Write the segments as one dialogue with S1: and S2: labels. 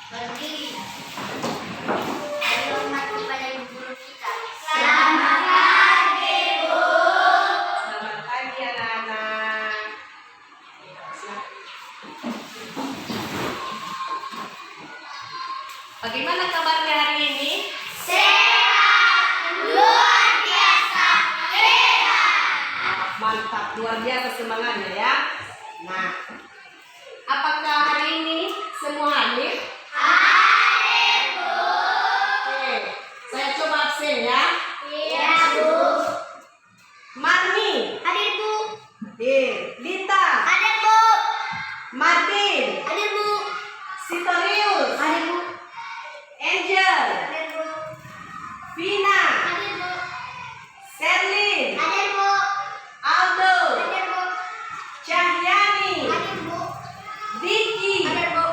S1: berdiri. Hormat kepada ibu guru kita. Selamat pagi, Bu.
S2: Selamat pagi anak-anak. Bagaimana kabarnya hari ini?
S1: Sehat, luar biasa, hebat.
S2: Mantap, luar biasa semangatnya ya. Nah, apakah hari ini semua hadir?
S1: Hadir, Bu.
S2: Oke, saya coba absen ya.
S1: Iya, Bu.
S2: Marni,
S1: Hadir, Bu.
S2: hadir. Lita,
S1: Hadir, Bu.
S2: Martin,
S1: Hadir, Bu.
S2: Sitorius,
S1: Hadir, Bu.
S2: Angel,
S1: Hadir, Bu.
S2: Vina,
S1: Hadir, Bu.
S2: Serlin,
S1: Hadir, Bu.
S2: Aldo,
S1: Hadir, Bu.
S2: Cahyani,
S1: Hadir, Bu.
S2: Vicky,
S1: Hadir, Bu.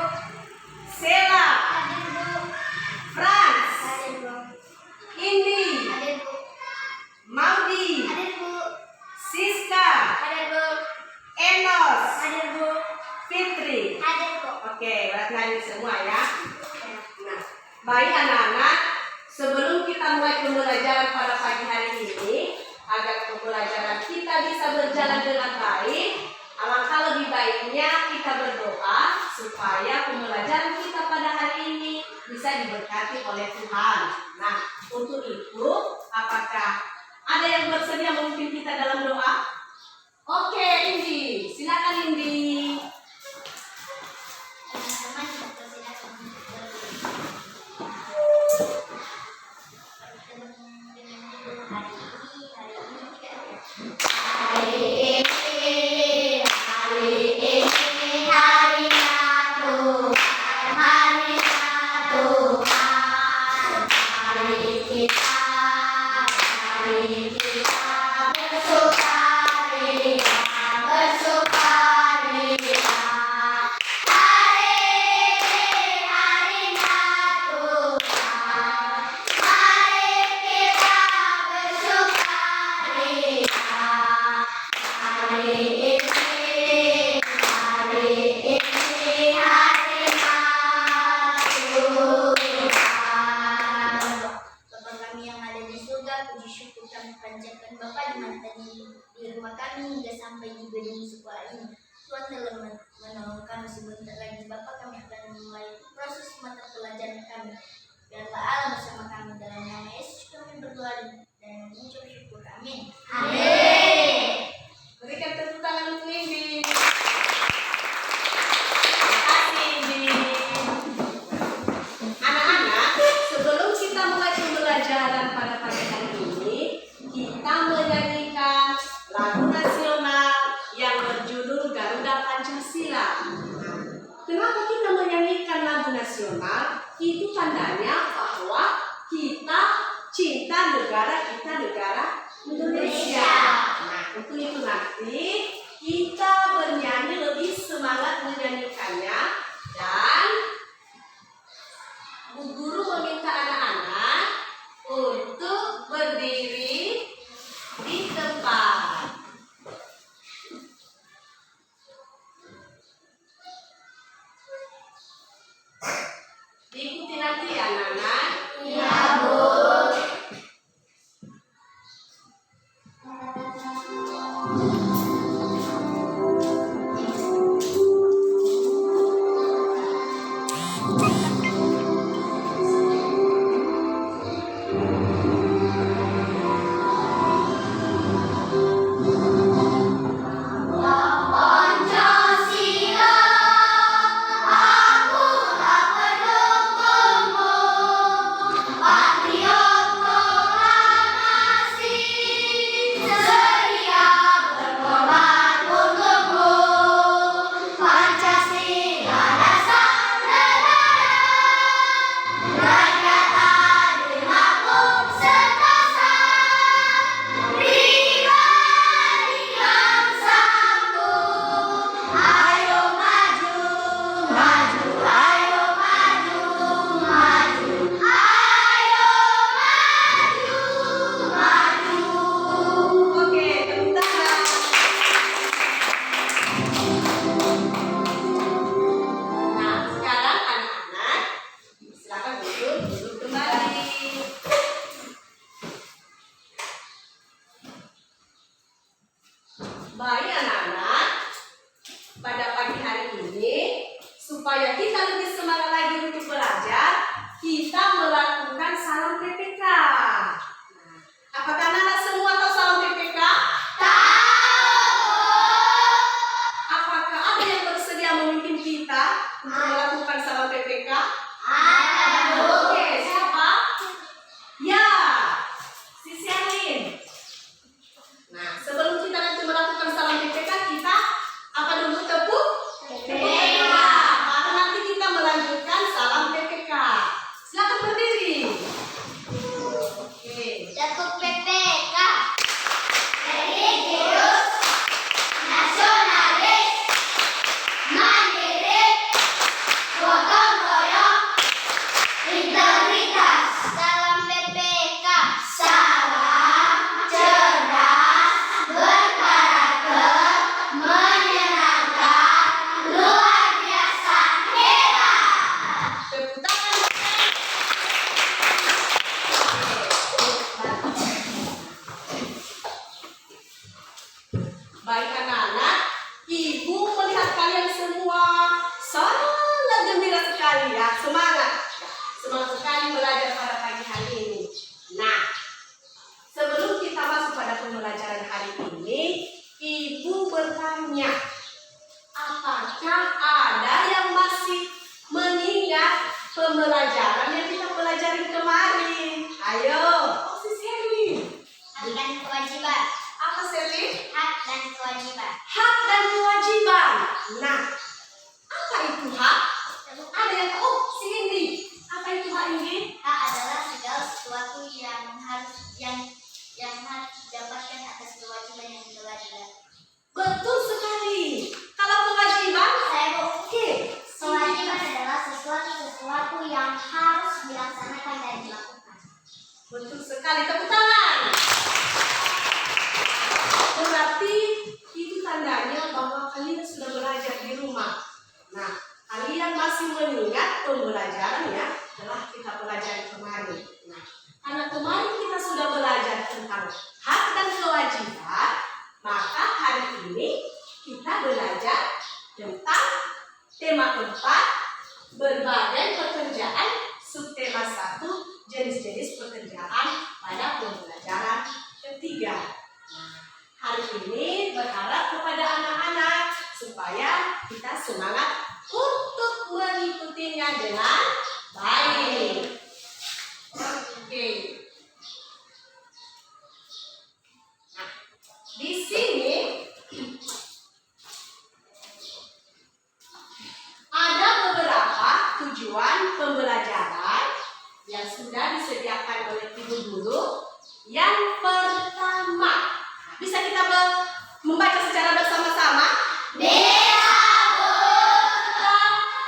S2: Sela,
S1: Hadir, Bu.
S2: Frans,
S1: Hadir, Bu.
S2: Indi,
S1: Hadir, Bu.
S2: Maudi,
S1: Hadir, Bu.
S2: Siska,
S1: Hadir, Bu.
S2: Enos,
S1: Hadir, Bu.
S2: Fitri.
S1: Hadir, Bu.
S2: Oke, berarti hadir semua ya. Nah, baik anak-anak, sebelum kita mulai pembelajaran pada pagi hari ini, agar pembelajaran kita bisa berjalan dengan baik, alangkah lebih baiknya kita berdoa supaya pembelajaran kita pada hari ini bisa diberkati oleh Tuhan. Nah, untuk itu, apakah ada yang bersedia memimpin kita dalam doa? Oke, Indi, silakan Indi.
S1: Teman-teman, dipersilakan untuk berdiri. Dengan judul hari ini tidak ada. Harinya Tuhan, harinya Tuhan, hari kita bersukaria, bersukaria. Harinya Tuhan, mari kita bersukaria. Hari ini harinya Tuhan. Bapa kami yang ada di surga, puji syukur kami panjatkan Bapa di rumah kami hingga sampai di gedung sekolah ini. Tuhan telah menolong kami sebentar lagi. Bapa, kami akan memulai proses mata pelajaran kami. Biarlah Allah bersama kami, dalam nama Yesus kami berdoa dan mengucap syukur. Amin. Amin.
S2: Berikan tepuk tangan untuk Indi. Terima kasih Indi. Anak-anak, sebelum kita mulai pembelajaran pada pagi hari ini, kita menyanyikan lagu nasional yang berjudul Garuda Pancasila. Kenapa kita menyanyikan lagu nasional? Itu tandanya bahwa kita cinta negara kita, negara Indonesia. Nah, untuk itu nanti kita bernyanyi lebih semangat menyanyikannya, dan Bu Guru meminta anak-anak untuk berdiri di tempat. Diikuti nanti ya anak-anak.
S1: Iya, Bu.
S2: ini, supaya kita lebih semangat lagi untuk belajar, kita melakukan salam PPK. Nah, apakah anak-anak semua tahu salam PPK? Apakah ada yang bersedia memimpin kita untuk melakukan salam PPK? Oke, siapa? Ya, si Sherlyn. Nah, sebelum kita nanti melakukan salam PPK, kita apa dulu tepuk? PPK. Baru nanti kita melanjutkan salam PPK. Silakan berdiri. Oke.
S1: Tepuk PPK. Religius, nasionalis, mandiri, gotong royong, integritas. Salam PPK. Salam cerdas, berkarakter, menyenangkan, luar biasa hebat.
S2: Tepuk tangan. Baik anak-anak, ibu melihat kalian semua sangat gembira sekali ya, semangat. Semangat sekali belajar pada pagi hari ini. Nah, sebelum kita masuk pada pembelajaran hari ini, ibu bertanya, apakah ada yang masih mengingat pembelajaran yang kita pelajari kemarin? Ayo, posisi ini.
S1: Hak dan kewajiban.
S2: Apa Selly?
S1: Hak dan kewajiban.
S2: Hak dan kewajiban. Nah, apa itu hak? Ada yang tahu? Oh, si Indi. Apa itu hak Indi?
S1: Hak adalah segala sesuatu yang harus didapatkan atas kewajiban yang telah dilakukan.
S2: Betul sekali. Kalau kewajiban, oke.
S1: Kewajiban adalah sesuatu yang harus dilaksanakan dan dilakukan.
S2: Betul sekali. Tepuk tangan. Berarti itu tandanya bahwa kalian sudah belajar di rumah. Nah, kalian masih mengingat pembelajaran ya telah kita pelajari kemarin. Nah, karena kemarin kita sudah belajar tentang hak dan kewajiban, maka hari ini kita belajar tentang tema keempat, berbagai pekerjaan, subtema 1, jenis-jenis pekerjaan pada pembelajaran ketiga. Nah, hari ini berharap kepada anak-anak supaya kita semangat untuk mengikutinya dengan baik. Oke. Nah, di sini ada beberapa tujuan pembelajaran yang sudah disediakan oleh ibu guru. Yang pertama, bisa kita membaca secara bersama-sama? Bisa, Bu. Kita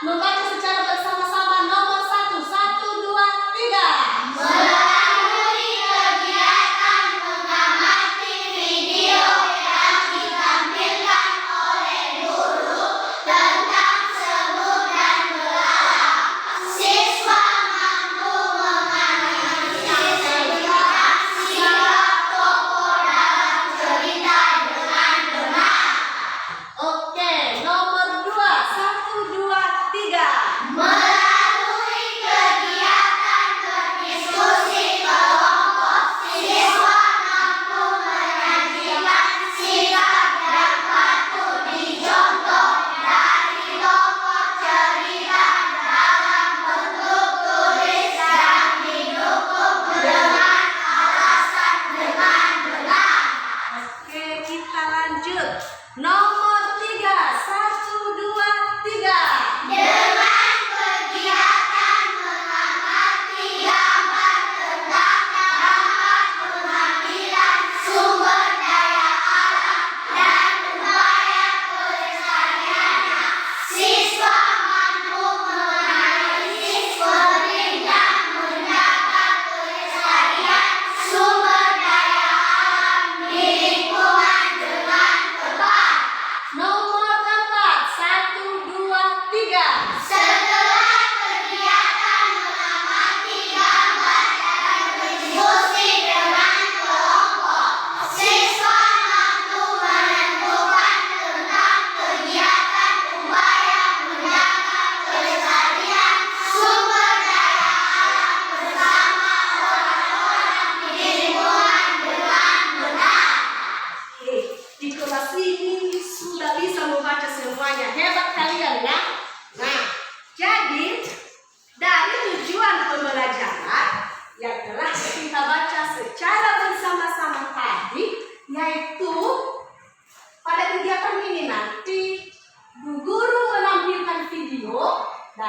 S2: membaca secara bersama-sama nomor 1, 1, 2, 3.
S1: Melalui kegiatan mengamati video yang ditampilkan oleh guru tentang semut dan belalang, siswa mampu menganalisis sikap tokoh dalam cerita dengan benar.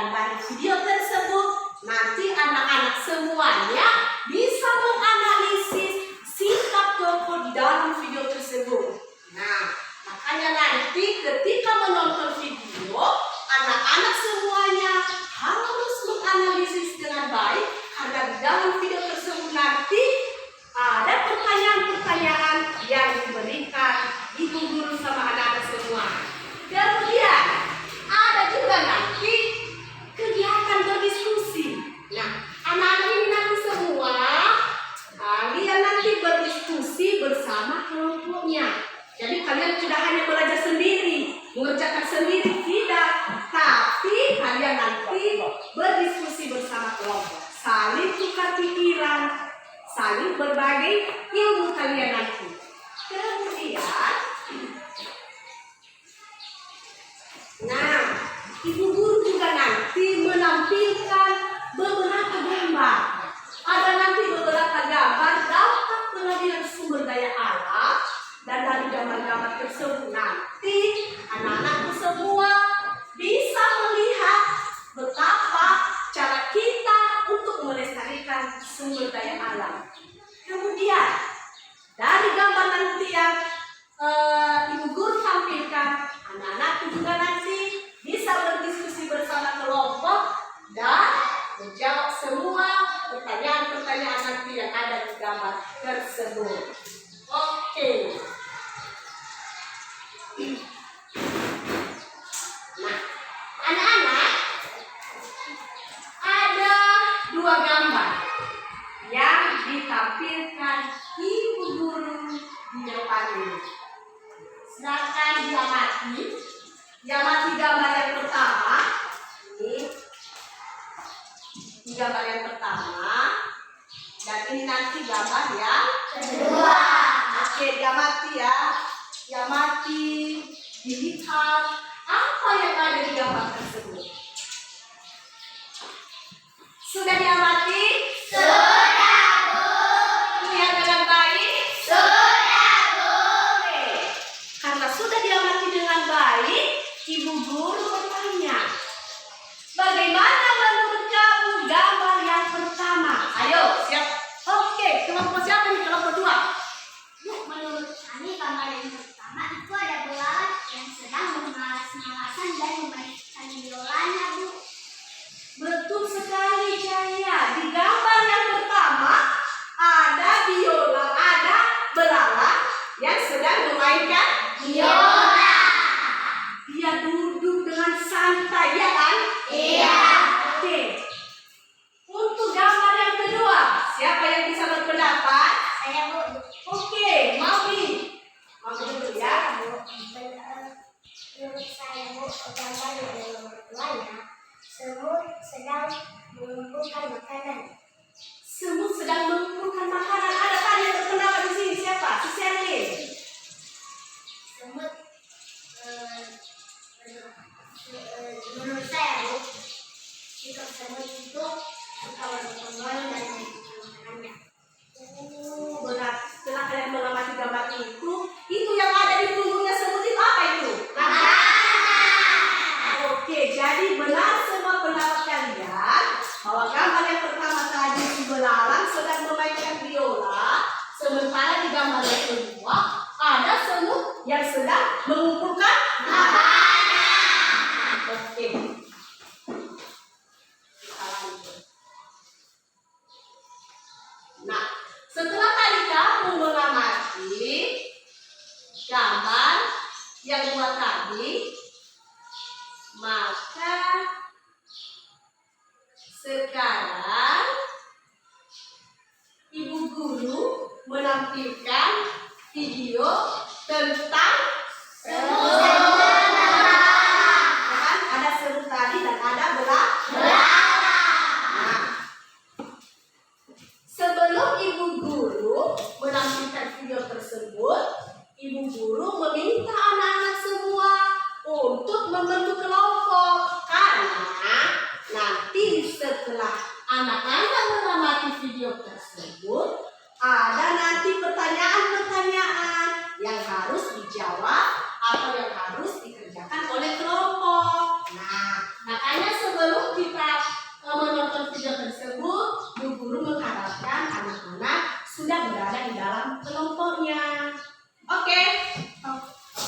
S2: Dan dari video tersebut nanti anak-anak semuanya bisa menganalisis sikap tokoh di dalam video tersebut. Nah, makanya nanti ketika menonton video, anak-anak semuanya harus menganalisis dengan baik karena di dalam video tersebut nanti ada pertanyaan-pertanyaan yang diberikan ibu guru sama anak-anak semua. Kemudian ada juga nanti kegiatan berdiskusi. Nah, anak-anak ini nanti semua kalian nanti berdiskusi bersama kelompoknya. Jadi kalian tidak hanya belajar sendiri, mengerjakan sendiri, tidak. Tapi kalian nanti berdiskusi bersama kelompok, saling tukar pikiran, saling berbagi ilmu kalian nanti. Kemudian, nah, ibu guru juga nanti menampilkan beberapa gambar. Ada nanti beberapa gambar dapat pengambilan sumber daya alam. Dan dari gambar-gambar tersebut nanti anak-anakku semua bisa melihat betapa cara kita untuk melestarikan sumber daya alam. Kemudian dari gambar nanti yang ibu guru tampilkan, anak-anakku juga nanti bisa berdiskusi bersama kelompok dan menjawab semua pertanyaan-pertanyaan nanti yang ada di gambar tersebut. Oke. Nah, anak-anak, ada dua gambar yang ditampilkan ibu guru di depan ini. Silakan diamati gambar yang pertama. Ini gambar yang pertama, dan ini nanti gambar yang kedua. Oke, diamati ya. Diamati, dilihat apa yang ada di gambar tersebut. Sudah diamati? Sudah, Bu. Lihat dengan baik? Sudah, Bu. Oke. Karena sudah diamati dengan baik, ibu guru bertanya, bagaimana menurut kamu gambar yang pertama? Ayo, siap. Oke, kelompok siapa nih? Kelompok dua.
S1: Bu, menurut kami gambar yang pertama itu ada belalang yang sedang bermalas-malasan dan memainkan biolanya, Bu.
S2: Betul sekali, Cahaya. Di gambar yang pertama ada biola, ada belalang yang sedang memainkan biola. Dia duduk dengan santai, ya kan? Iya. Oke. Untuk gambar yang kedua, siapa yang bisa berpendapat?
S1: Saya, Bu.
S2: Oke, Maui. Mau dulu ya.
S1: Menurut saya, Bu, gambar yang keduanya semut sedang mengumpulkan makanan.
S2: Semut sedang mengumpulkan makanan. Ada tadi yang berpendapat di sini, siapa? Si Sherlyn.
S1: Semut menurut saya, Bu, sikap semut itu suka berkembang dan menyukai makanannya.
S2: Benar. Setelah kalian mengamati gambar itu yang ada di punggungnya semut itu apa itu? Oke, jadi benar semua pendapat kalian bahwa gambar yang pertama tadi si belalang sedang memainkan biola, sementara di gambar yang kedua ada semut yang sedang mengumpulkan makanan. Oke. Kita lanjut. Nah, setelah tadi kamu mengamati gambar yang dua tadi, maka sekarang ibu guru menampilkan video tentang semut. Kan ada semut tadi dan ada belalang. Nah, sebelum ibu guru menampilkan video tersebut, ibu guru meminta anak-anak semua untuk membentuk kelompok karena nanti setelah anak-anak mengamati video tersebut ada nanti pertanyaan-pertanyaan yang harus dijawab atau yang harus dikerjakan oleh kelompok. Nah, makanya sebelum kita menonton video tersebut, Bu Guru mengharapkan anak-anak sudah berada di dalam kelompoknya. Oke,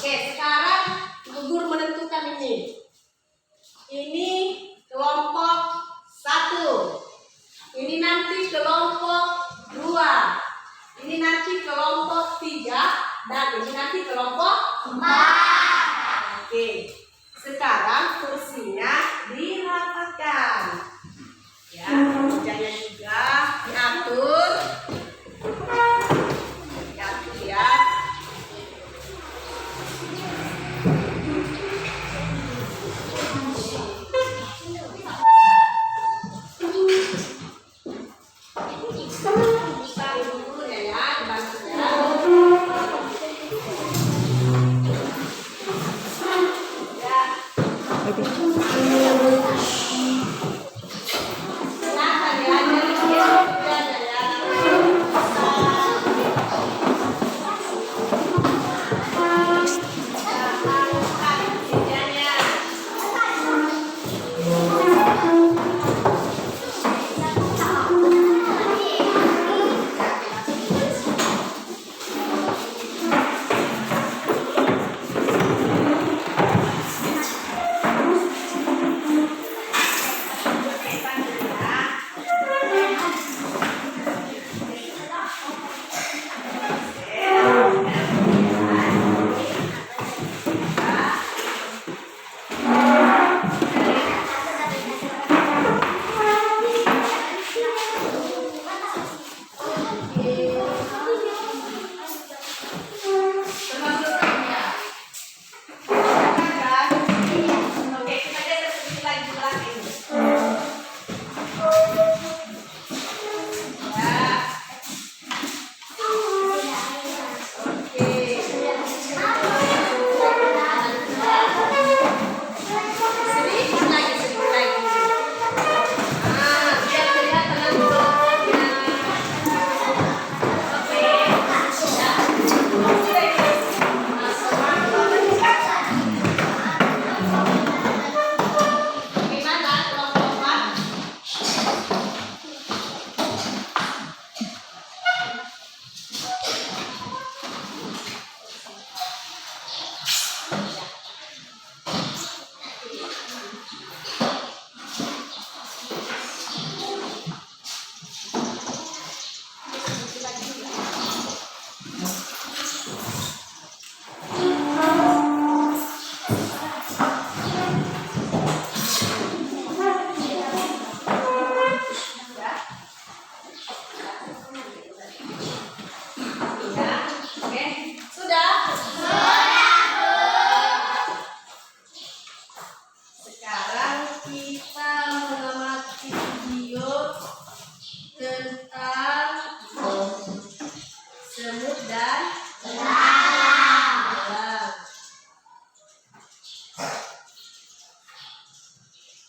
S2: sekarang Bu Guru menentukan ini. Ini kelompok 1. Ini nanti kelompok 2. Ini nanti kelompok 3 dan ini nanti kelompok 4. Oke. Sekarang kursinya dirapatkan. Ya, mejanya juga diatur. Diatur ya.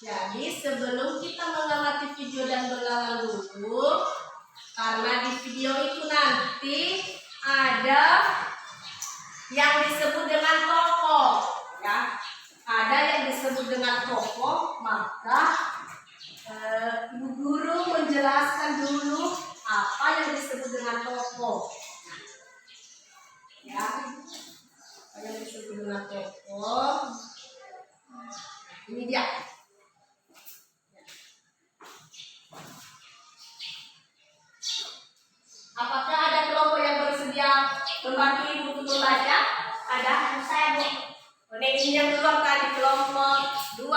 S2: Jadi sebelum kita mengamati video dan berlalang dulu, karena di video itu nanti ada yang disebut dengan tokoh, ya, ada yang disebut dengan tokoh, maka Ibu Guru menjelaskan dulu apa yang disebut dengan tokoh, ya, apa yang disebut dengan tokoh. Ini dia. Apakah ada kelompok yang bersedia membantu Ibu untuk membaca? Ada?
S1: Saya Bu.
S2: Ini yang keluar tadi kelompok 2.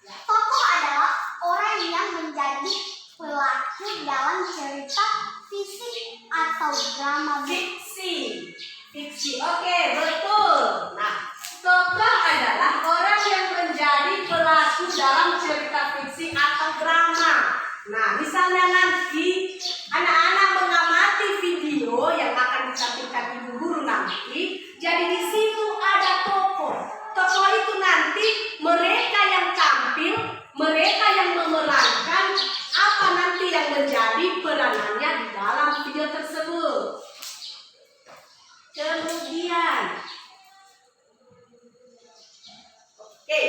S1: Tokoh adalah orang yang menjadi pelaku dalam cerita fisik atau drama.
S2: Fiksi. Oke, betul. Nah, tokoh adalah orang yang menjadi pelaku dalam cerita fiksi atau drama. Nah, misalnya nanti anak-anak mengamati video yang akan ditampilkan Ibu Guru nanti, jadi di situ ada tokoh. Tokoh itu nanti mereka yang tampil, mereka yang memerankan apa nanti yang menjadi peranannya di dalam video tersebut. Kemudian, oke,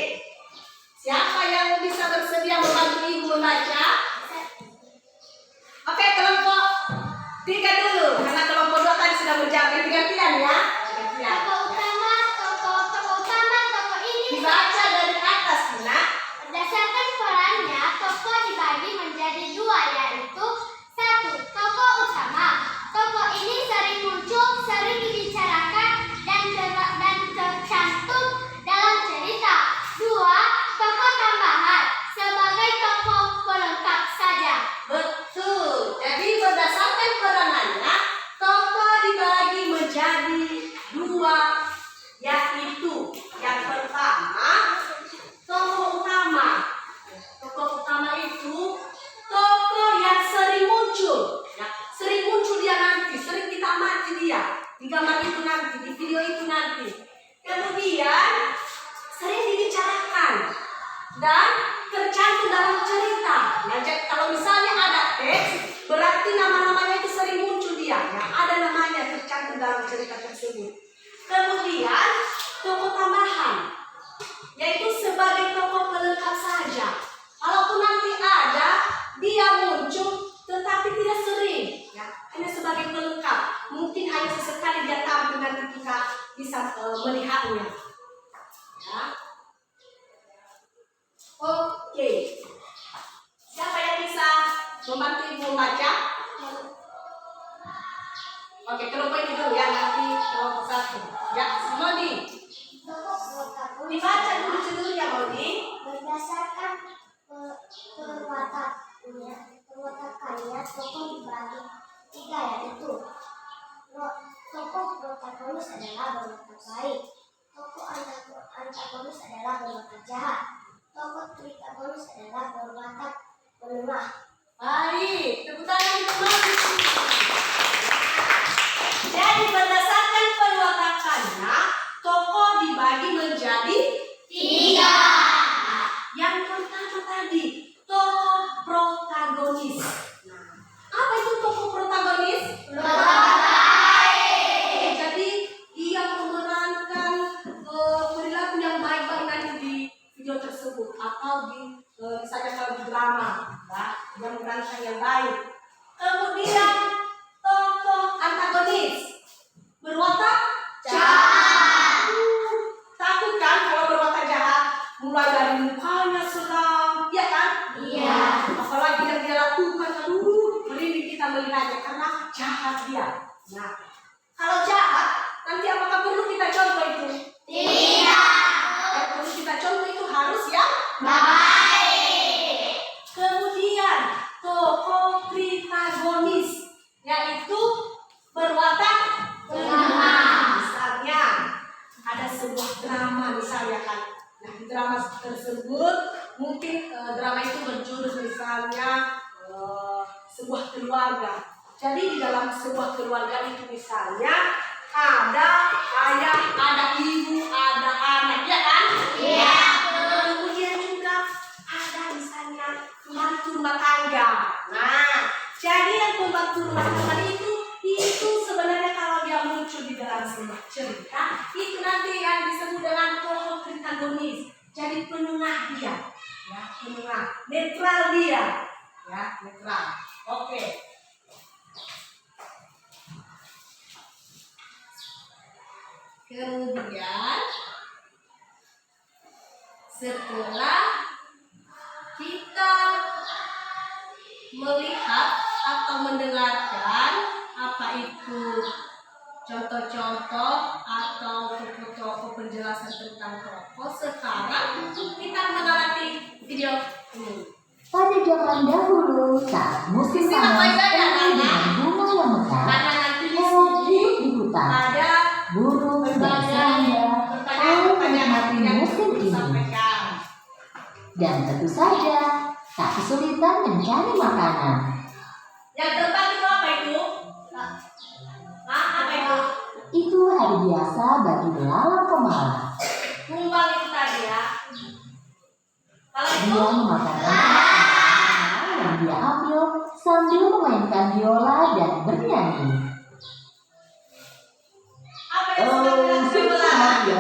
S2: siapa yang yang bisa bersedia membantu ibu membaca? Oke, kelompok 3 dulu, karena kelompok 2 tadi sudah menjawab. Gantian ya. Gantian.
S1: Tokoh ini
S2: Dibaca dari atas, Tina.
S1: berdasarkan perannya, tokoh dibagi menjadi 2, yaitu 1. Tokoh utama. Tokoh ini sering muncul, sering dibicarakan, dan tercantum dalam cerita. 2. Tokoh tambahan, sebagai tokoh pelengkap saja.
S2: Betul. Jadi berdasarkan peranannya, tokoh dibagi menjadi 2, yaitu yang pertama tokoh utama. Tokoh utama itu tokoh yang sering muncul, ya, sering muncul dia nanti, sering kita amati dia di gambar itu nanti, di video itu nanti. Kemudian sering dibicarakan dan tercantum dalam cerita. Nah, kalau misalnya ada teks, berarti nama-namanya itu sering muncul dia, ya, ada namanya tercantum dalam cerita tersebut. Kemudian tokoh tambahan, yaitu sebagai tokoh pelengkap saja. Kalaupun nanti ada, dia muncul tetapi tidak sering, ya, hanya sebagai pelengkap. Mungkin hanya sesekali dia tampil, nanti kita bisa melihatnya. Ya. Oke. Siapa yang bisa membantu ibu membaca? Oke, kelompok ini dulu ya, nanti kelompok 1. Ya, Modi.
S1: Tokoh protagonis
S2: Dibaca dulu judulnya, Modi.
S1: berdasarkan perwatakannya, tokoh dibagi 3, yaitu tokoh protagonis adalah berwatak baik, tokoh antagonis adalah berwatak jahat, tokoh tritagonis adalah berwatak melemah.
S2: Baik, tepuk tangan untuk Modi. Jadi berdasarkan perwatakannya, tokoh dibagi menjadi 3. Yang pertama tadi, tokoh protagonis. Nah, apa itu tokoh protagonis? Jadi dia memerankan perilaku yang baik-baik nanti di video tersebut atau di misalnya kalau di drama, ya, dia memerankan yang baik. Kemudian tokoh antagonis berwatak jahat. Takut kan kalau berwatak jahat? Mulai dari mukanya seram, ya kan? Iya. Apalagi yang dia lakukan, aduh, merinding kita melihatnya karena jahat dia. Nah, kalau jahat, nanti apakah perlu kita contoh itu? Tidak. Yang perlu kita contoh itu harus yang baik. Kemudian tokoh protagonis, yaitu berwatak lemah. Misalnya ada sebuah drama misalnya kan. Nah, di drama tersebut mungkin drama itu berjudul misalnya sebuah keluarga. Jadi di dalam sebuah keluarga itu misalnya ada ayah, ada ibu, ada anak, ya kan? Iya. Kemudian juga ada misalnya pembantu rumah tangga. Nah, jadi yang pembantu rumah tangga itu sebenarnya kalau dia muncul di dalam sebuah cerita, itu nanti yang disebut dengan tokoh protagonis. Jadi penengah dia, ya, penengah, netral dia, ya, netral. Oke. Kemudian setelah kita melihat atau mendengarkan apa itu contoh-contoh atau tokoh-tokoh penjelasan tentang tokoh, sekarang kita mengamati video ini.
S3: Pada zaman dahulu, saat musim panas penuh dengan bunga yang mekar,
S2: Karena nanti di
S3: hewan
S2: sini
S3: hidup di hutan,
S2: ada
S3: burung dan serangga selalu menikmati musim ini. Dan tentu saja, tak kesulitan mencari makanan.
S2: Yang terbang itu apa itu? Apa itu?
S3: Itu hari biasa bagi belalang pemalas.
S2: Kumbang itu tadi ya. Kalau itu
S3: Dia memakan makanan yang dia ambil sambil memainkan biola dan bernyanyi.
S2: apa yang sudah dilakukan belalang?
S3: Ya,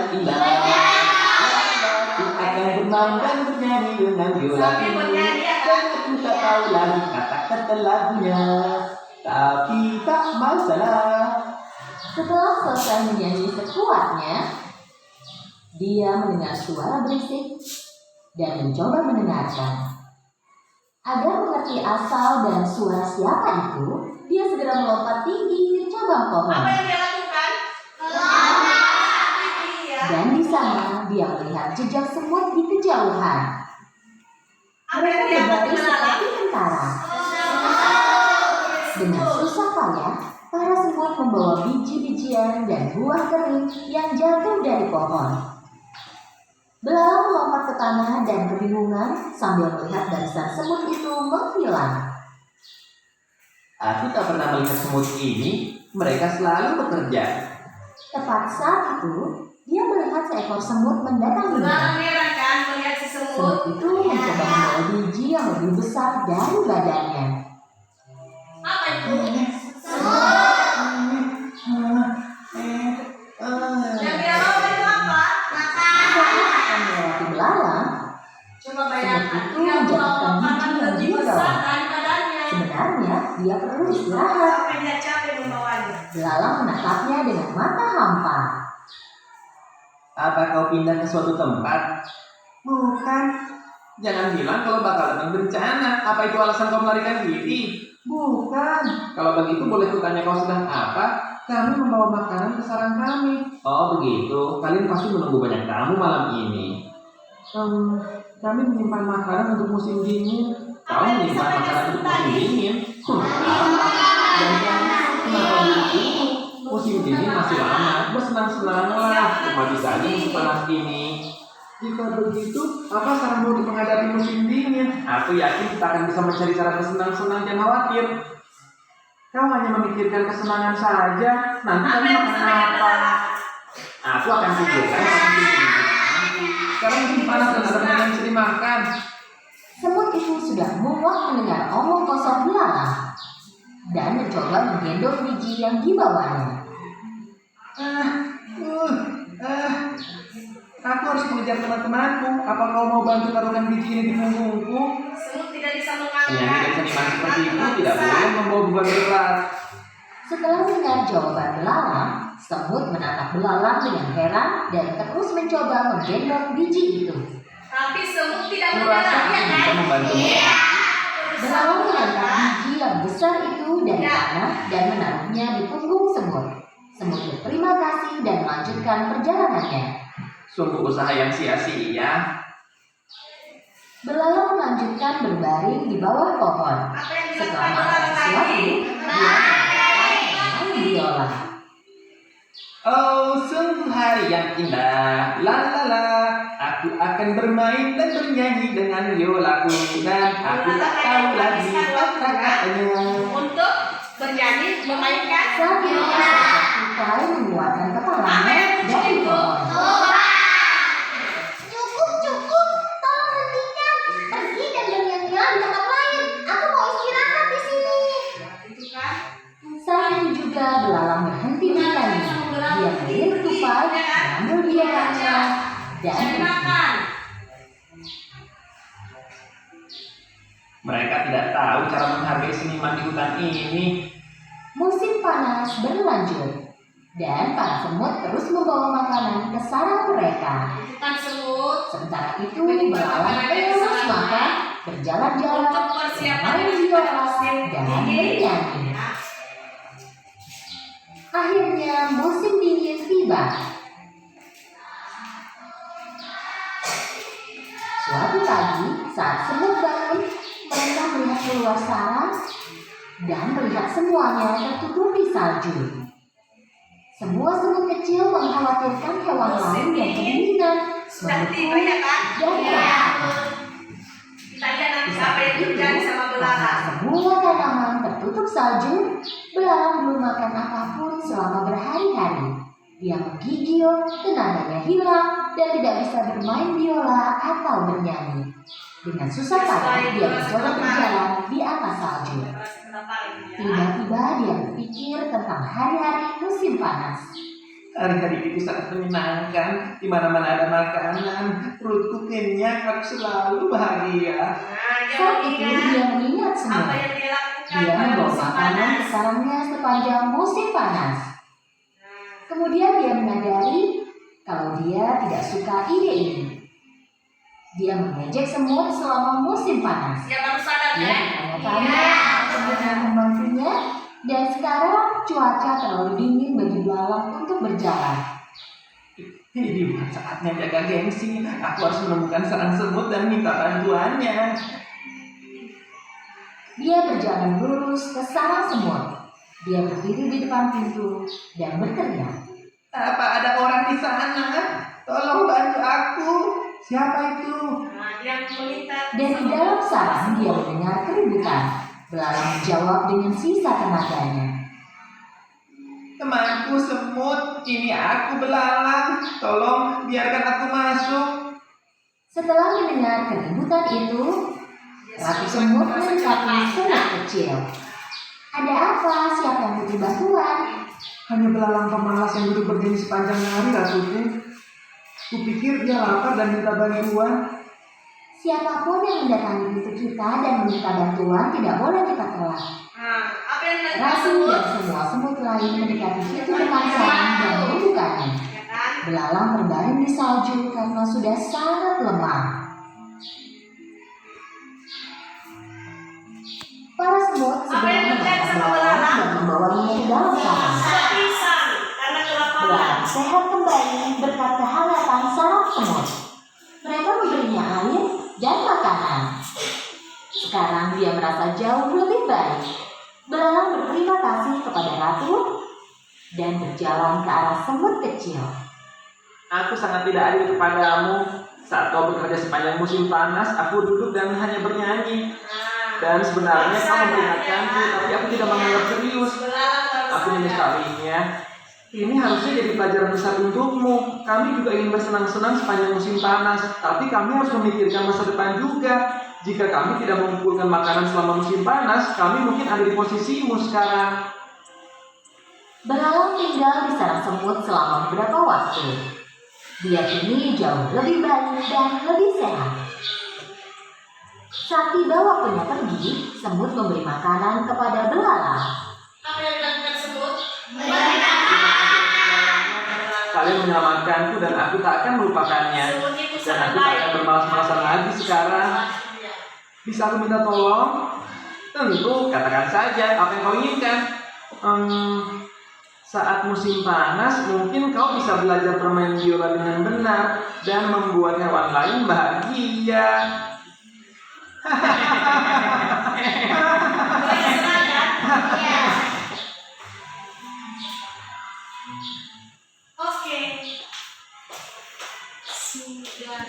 S3: akan bermain dan bernyanyi
S4: dengan biola
S2: Sambil
S4: ini.
S2: bernyanyi ya, Kak.
S4: Dan aku tak tahu lagi kata-kata lagunya, tapi tak masalah.
S3: Setelah selesai menyanyi sekuatnya, dia mendengar suara berisik dan mencoba mendengarkan. Agar mengerti asal dan suara siapa itu, dia segera melompat tinggi ke cabang pohon.
S2: Apa yang dia lakukan? Iya.
S3: Dan di sana dia melihat jejak semut di kejauhan.
S2: Apa yang
S3: Mereka
S2: dia
S3: berbaris
S2: lakukan?
S3: seperti tentara. Dengan susah payah, para semut membawa biji-bijian dan buah kering yang jatuh dari pohon. Belalang melompat ke tanah dan kebingungan sambil melihat barisan semut itu menghilang.
S4: Aku tak pernah melihat semut ini, mereka selalu bekerja.
S3: Tepat saat itu, dia melihat seekor semut mendatanginya.
S2: Belalang heran kan melihat si semut.
S3: Semut itu mencoba membawa biji yang lebih besar dari badannya.
S2: Apa itu? Yang dia bawa itu apa?
S3: Saat akan melewati belalang,
S2: Coba bayangkan,
S3: Semut itu
S2: dia membawa
S3: menjatuhkan
S2: makanan
S3: biji yang
S2: lebih
S3: dia
S2: besar
S3: bawa.
S2: dari badannya.
S3: sebenarnya dia perlu istirahat.
S2: Sampai dia capek membawanya.
S3: Belalang menatapnya dengan mata hampa.
S4: Apa kau pindah ke suatu tempat? Bukan. Jangan bilang kalau bakal datang bencana. Apa itu alasan kau melarikan diri? Bukan. Kalau begitu boleh kutanya kau sedang apa? Kami membawa makanan ke sarang kami. Oh begitu. Kalian pasti menunggu banyak tamu malam ini. Kami menyimpan makanan untuk musim dingin. Kau menyimpan makanan untuk musim dingin? Dan kenapa begitu? Musim dingin masih lama. Bersenang-senanglah. Cuma bisa aja musim panas ini. Jika begitu, apa saranmu untuk menghadapi musim dingin? Aku yakin kita akan bisa mencari cara bersenang-senang dan khawatir. Kau hanya memikirkan kesenangan saja. Nanti kamu akan apa? Aku akan pikirkan musim dingin. Sekarang musim panas dan ada makanan yang bisa dimakan.
S3: Semut itu sudah muak mendengar omong kosong belalang dan mencoba menggendong biji yang dibawanya.
S4: Aku harus mengejar teman-temanku. Apa kau mau bantu taruhkan biji ini di punggungku?
S2: Semut tidak bisa
S4: Yang
S2: mengangkat.
S4: tidak seniman seperti itu tidak boleh membawa beban berat.
S3: Setelah mendengar jawaban belalang, semut menatap belalang dengan heran dan terus mencoba menggendong biji itu.
S2: Tapi semut tidak
S4: Aku rasa
S2: menyerah,
S4: aku
S2: ya
S4: bisa
S2: kan?
S4: membantumu.
S3: Belalang mengangkat biji yang besar itu dari tanah dan menaruhnya di punggung semut. Semut berterima kasih dan melanjutkan perjalanannya.
S4: Sungguh usaha yang sia-sia.
S3: Belalang melanjutkan berbaring di bawah pohon.
S2: Apa yang
S3: Setelah
S2: dilakukan
S3: makan
S2: belalang
S3: sesuatu,
S2: tadi?
S3: dia bermain biola.
S4: Oh, sungguh hari yang indah. La la la. Aku akan bermain dan bernyanyi dengan biolaku dan aku tak tahu lagi kata-katanya.
S2: Untuk bernyanyi, memainkan.
S3: Saat itu, tupai mengeluarkan kepalanya dari pohon.
S1: Cukup, tolong hentikan. Pergi dan bernyanyilah di tempat lain. Aku mau istirahat di sini.
S2: Itu kan?
S3: Saat itu juga belalang berhenti bernyanyi. Dia melirik tupai, mengambil biolanya, dan
S2: Saya
S3: pergi.
S2: makan.
S4: Mereka tidak tahu cara menghargai seniman di hutan ini.
S3: Musim panas berlanjut, dan para semut terus membawa makanan ke sarang mereka.
S2: Itu kan semut.
S3: Sementara itu, belalang terus makan, berjalan-jalan,
S2: Untuk persiapan
S3: bermain biola, dan bernyanyi. Akhirnya musim dingin tiba. Suatu pagi, saat semut bangun, mereka melihat keluar sarang dan melihat semuanya tertutupi salju. Semua semut kecil mengkhawatirkan hewan lain yang kedinginan,
S2: Sudah
S3: membeku,
S2: tiba ya kan?
S3: dan merasakan.
S2: Kita lihat nanti apa yang terjadi sama belalang.
S3: Semua tanaman tertutup salju, belalang belum makan apapun selama berhari-hari. Dia menggigil, tenaganya hilang, dan tidak bisa bermain biola atau bernyanyi. Dengan susah payah dia mencoba berjalan di atas salju. Tiba-tiba dia berpikir tentang hari-hari musim panas.
S4: Hari-hari itu sangat menyenangkan. Di mana-mana ada makanan, perutku kenyang, aku selalu bahagia.
S2: Nah, dia
S3: Saat itu
S2: mengingat
S3: dia mengingat
S2: apa
S3: semua.
S2: yang dia lakukan
S3: Dia
S2: pada
S3: membawa
S2: musim
S3: makanan
S2: panas.
S3: ke sarangnya sepanjang musim panas.
S2: Nah,
S3: Kemudian dia menyadari kalau dia tidak suka ide ini. Dia mengejek semut selama musim panas.
S2: dia baru sadar
S3: Dia
S2: kan?
S3: bertanya-tanya semut yang membantunya, dan sekarang cuaca terlalu dingin bagi belalang untuk berjalan.
S4: Ini bukan saatnya jaga gengsi. Aku harus menemukan sarang semut dan minta bantuannya.
S3: Dia berjalan lurus ke sarang semut. Dia berdiri di depan pintu dan berteriak.
S4: Apa ada orang di sana? Tolong bantu aku. Siapa itu?
S2: Nah, dia meminta
S3: Dan di dalam sarang dia mendengar keributan. Belalang menjawab dengan sisa tenaganya.
S4: Temanku semut, ini aku belalang. Tolong biarkan aku masuk.
S3: Setelah mendengar keributan itu, ratu semut mendekati semut kecil. Ada apa? Siapa yang butuh bantuan?
S4: Hanya belalang pemalas yang duduk berdiri sepanjang hari, Ratuku. Kupikir dia lapar dan minta bantuan.
S3: Siapapun yang mendatangi pintu kita dan meminta bantuan tidak boleh kita tolak.
S2: Nah, apa yang dilakukan
S3: Ratu
S2: semut?
S3: dan semua semut lain mendekati pintu depan sarang dan membukanya.
S2: Ya kan?
S3: Belalang berbaring di salju karena sudah sangat lemah. Para semut
S2: Apa yang
S3: segera
S2: terjadi
S3: menangkap
S2: sama
S3: belalang
S2: belalang?
S3: dan membawanya ke dalam sarang.
S2: Sepisan karena kelaparan.
S3: Belalang sehat kembali berkat kehangatan sarang semut. Mereka memberinya air dan makanan. Sekarang dia merasa jauh lebih baik. Belalang berterima kasih kepada ratu dan berjalan ke arah semut kecil.
S4: Aku sangat tidak adil kepadamu. Saat kau bekerja sepanjang musim panas, aku duduk dan hanya bernyanyi.
S2: Nah,
S4: Dan sebenarnya kau memperingatkanku, tapi aku tidak menganggap serius.
S2: belalang baru
S4: Aku
S2: sadar.
S4: menyesalinya. Ini harusnya jadi pelajaran besar untukmu. Kami juga ingin bersenang-senang sepanjang musim panas, tapi kami harus memikirkan masa depan juga. Jika kami tidak mengumpulkan makanan selama musim panas, kami mungkin ada di posisimu sekarang.
S3: Belalang tinggal di sarang semut selama beberapa waktu. Dia kini jauh lebih baik dan lebih sehat. Saat tiba waktunya pergi, semut memberi makanan kepada belalang.
S2: Apa yang dilakukan semut?
S4: Kalian menyelamatkanku dan aku tak akan melupakannya.
S2: Semut itu
S4: Dan
S2: sangat
S4: aku tak
S2: baik.
S4: akan bermalas-malasan lagi sekarang. Bisa aku minta tolong? Tentu, katakan saja apa yang kau inginkan. Saat musim panas, mungkin kau bisa belajar bermain biola dengan benar dan membuat hewan lain bahagia.
S2: Oke. Sudah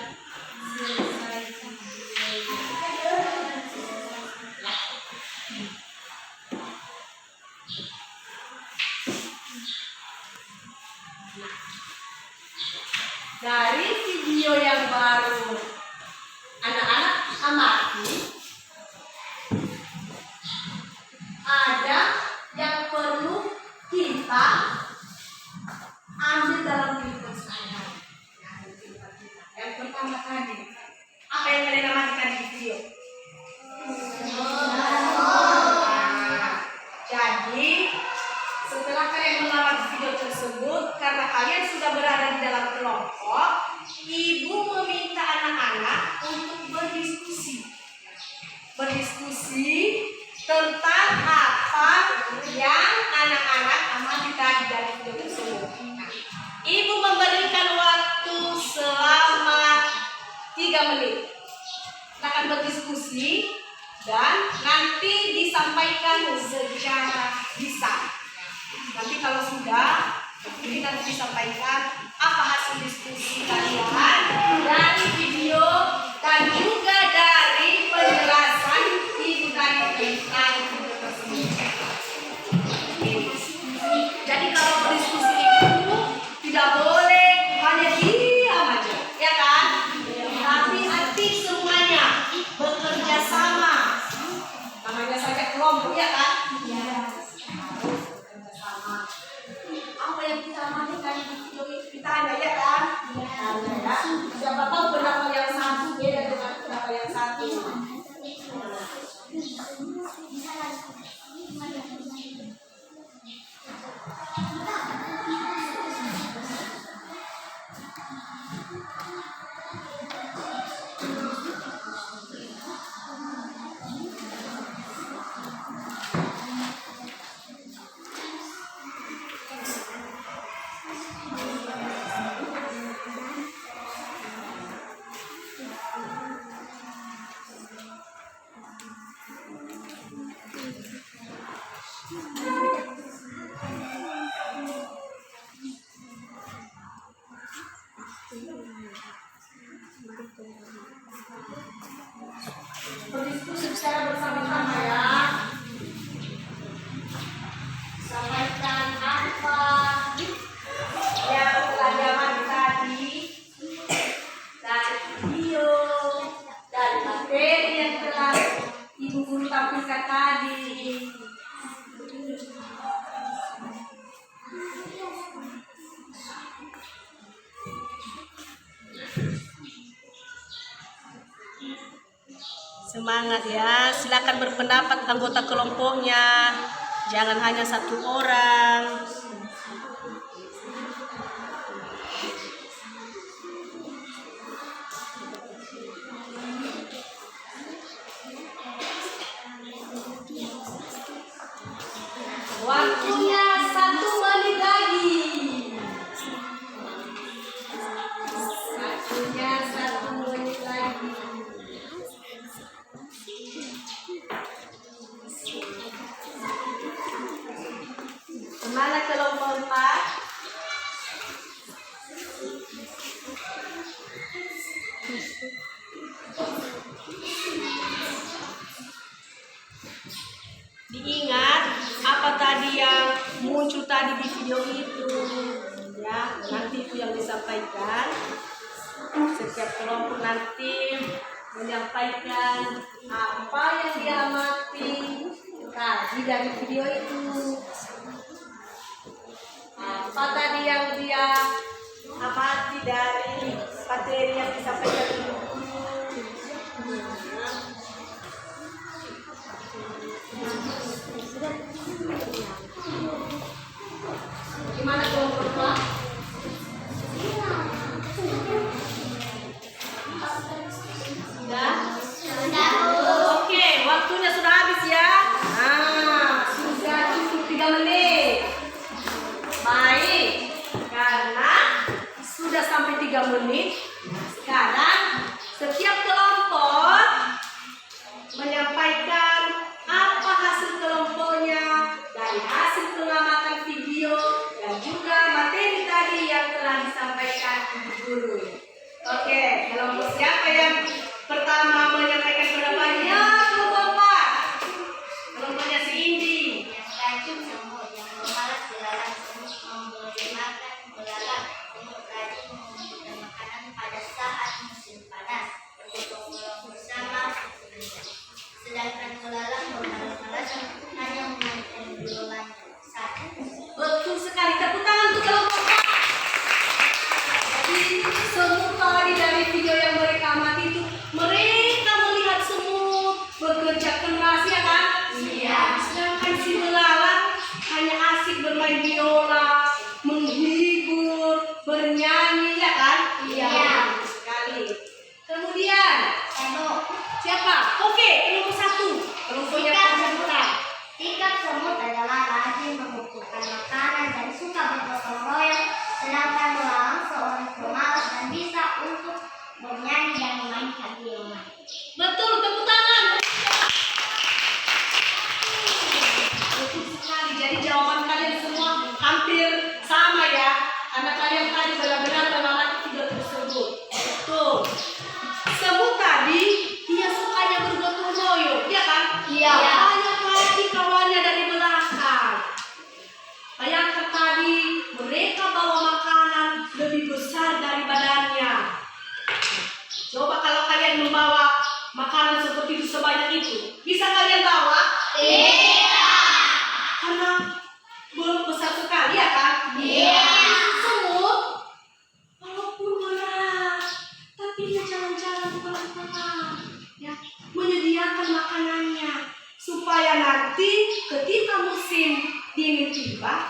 S2: selesai dari video yang baru anak-anak amati, ada yang perlu kita ambil dalam kehidupan sehari-hari. Yang pertama tadi, apa yang kalian amati di video? Jadi, setelah kalian mengamati video tersebut, karena kalian sudah berada di dalam kelompok, ibu meminta anak-anak untuk berdiskusi tentang apa yang anak-anak amati tadi dari video tersebut. Nah, ibu memberikan waktu selama 3 menit. Kita akan berdiskusi dan nanti disampaikan secara lisan. Nanti kalau sudah, kita akan disampaikan apa hasil diskusi kalian dari video dan juga dari penjelasan ibu tadi tentang video tersebut. Jadi kalau berdiskusi itu tidak boleh hanya diam aja, ya kan? Tapi hati semuanya bekerja sama. Namanya saja kelompok, ya kan? Iya. Harus bekerja sama. Apa yang kita amati tadi? Berdiskusi secara bersama-sama ya. Sampaikan apa yang pelajaran tadi dari video, dari materi yang telah ibu guru tampilkan tadi. Semangat ya, silakan berpendapat anggota kelompoknya, jangan hanya satu orang. Waktunya 1 menit lagi. Waktunya 1 menit lagi. Semangat kelompok 4. Diingat apa tadi yang muncul tadi di video itu ya, nanti itu yang disampaikan. Setiap kelompok nanti menyampaikan apa yang dia amati tadi dari video itu. Apa tadi yang dia amati dari materi yang disampaikan dulu. Gimana kelompok 2? Sudah? Oke, waktunya sudah habis ya. Nah, sudah cukup 3 menit. Baik, karena sudah sampai 3 menit, sekarang setiap kelompok menyampaikan apa hasil kelompoknya dari hasil pengamatan video dan juga materi tadi yang telah disampaikan ibu guru. Oke, kelompok siapa yang pertama menyampaikan pendapatnya? Kelompok 4. Kelompoknya si Indi.
S1: Yang rajin semut, yang pemalas dilarang semut memberi makan, melarang semut rajin memberikan makanan pada saat musim panas. Bergotong-royong bersama, sedangkan melalang bermalas-malasan hanya memainkan biolanya. 1.
S2: Betul sekali, tepuk tangan untuk kelompok 4. Jadi semut tadi dari video yang mereka amati itu, mereka melihat semut bekerja keras ya kan?
S1: Iya.
S2: Sedangkan si belalang hanya asik bermain biola, menghibur, bernyanyi ya kan?
S1: Iya.
S2: Betul sekali. Kemudian siapa? Oke, kelompok 1. Kelompoknya peserta.
S1: Sikap semut adalah rajin mengumpulkan makanan dan suka bergotong royong, sedangkan melalang seorang pemalas dan bisa untuk bernyanyi dan memainkan biola.
S2: Betul, tepuk tangan. Betul sekali. Jadi jawaban kalian semua hampir sama ya. Karena kalian tadi benar-benar mengalami video tersebut. Betul. Semut tadi dia sukanya bergotong royong, ya kan?
S1: Iya.
S2: Banyak lagi kawannya dari belakang. Bayangkan tadi mereka bawa makanan supaya nanti ketika musim dingin tiba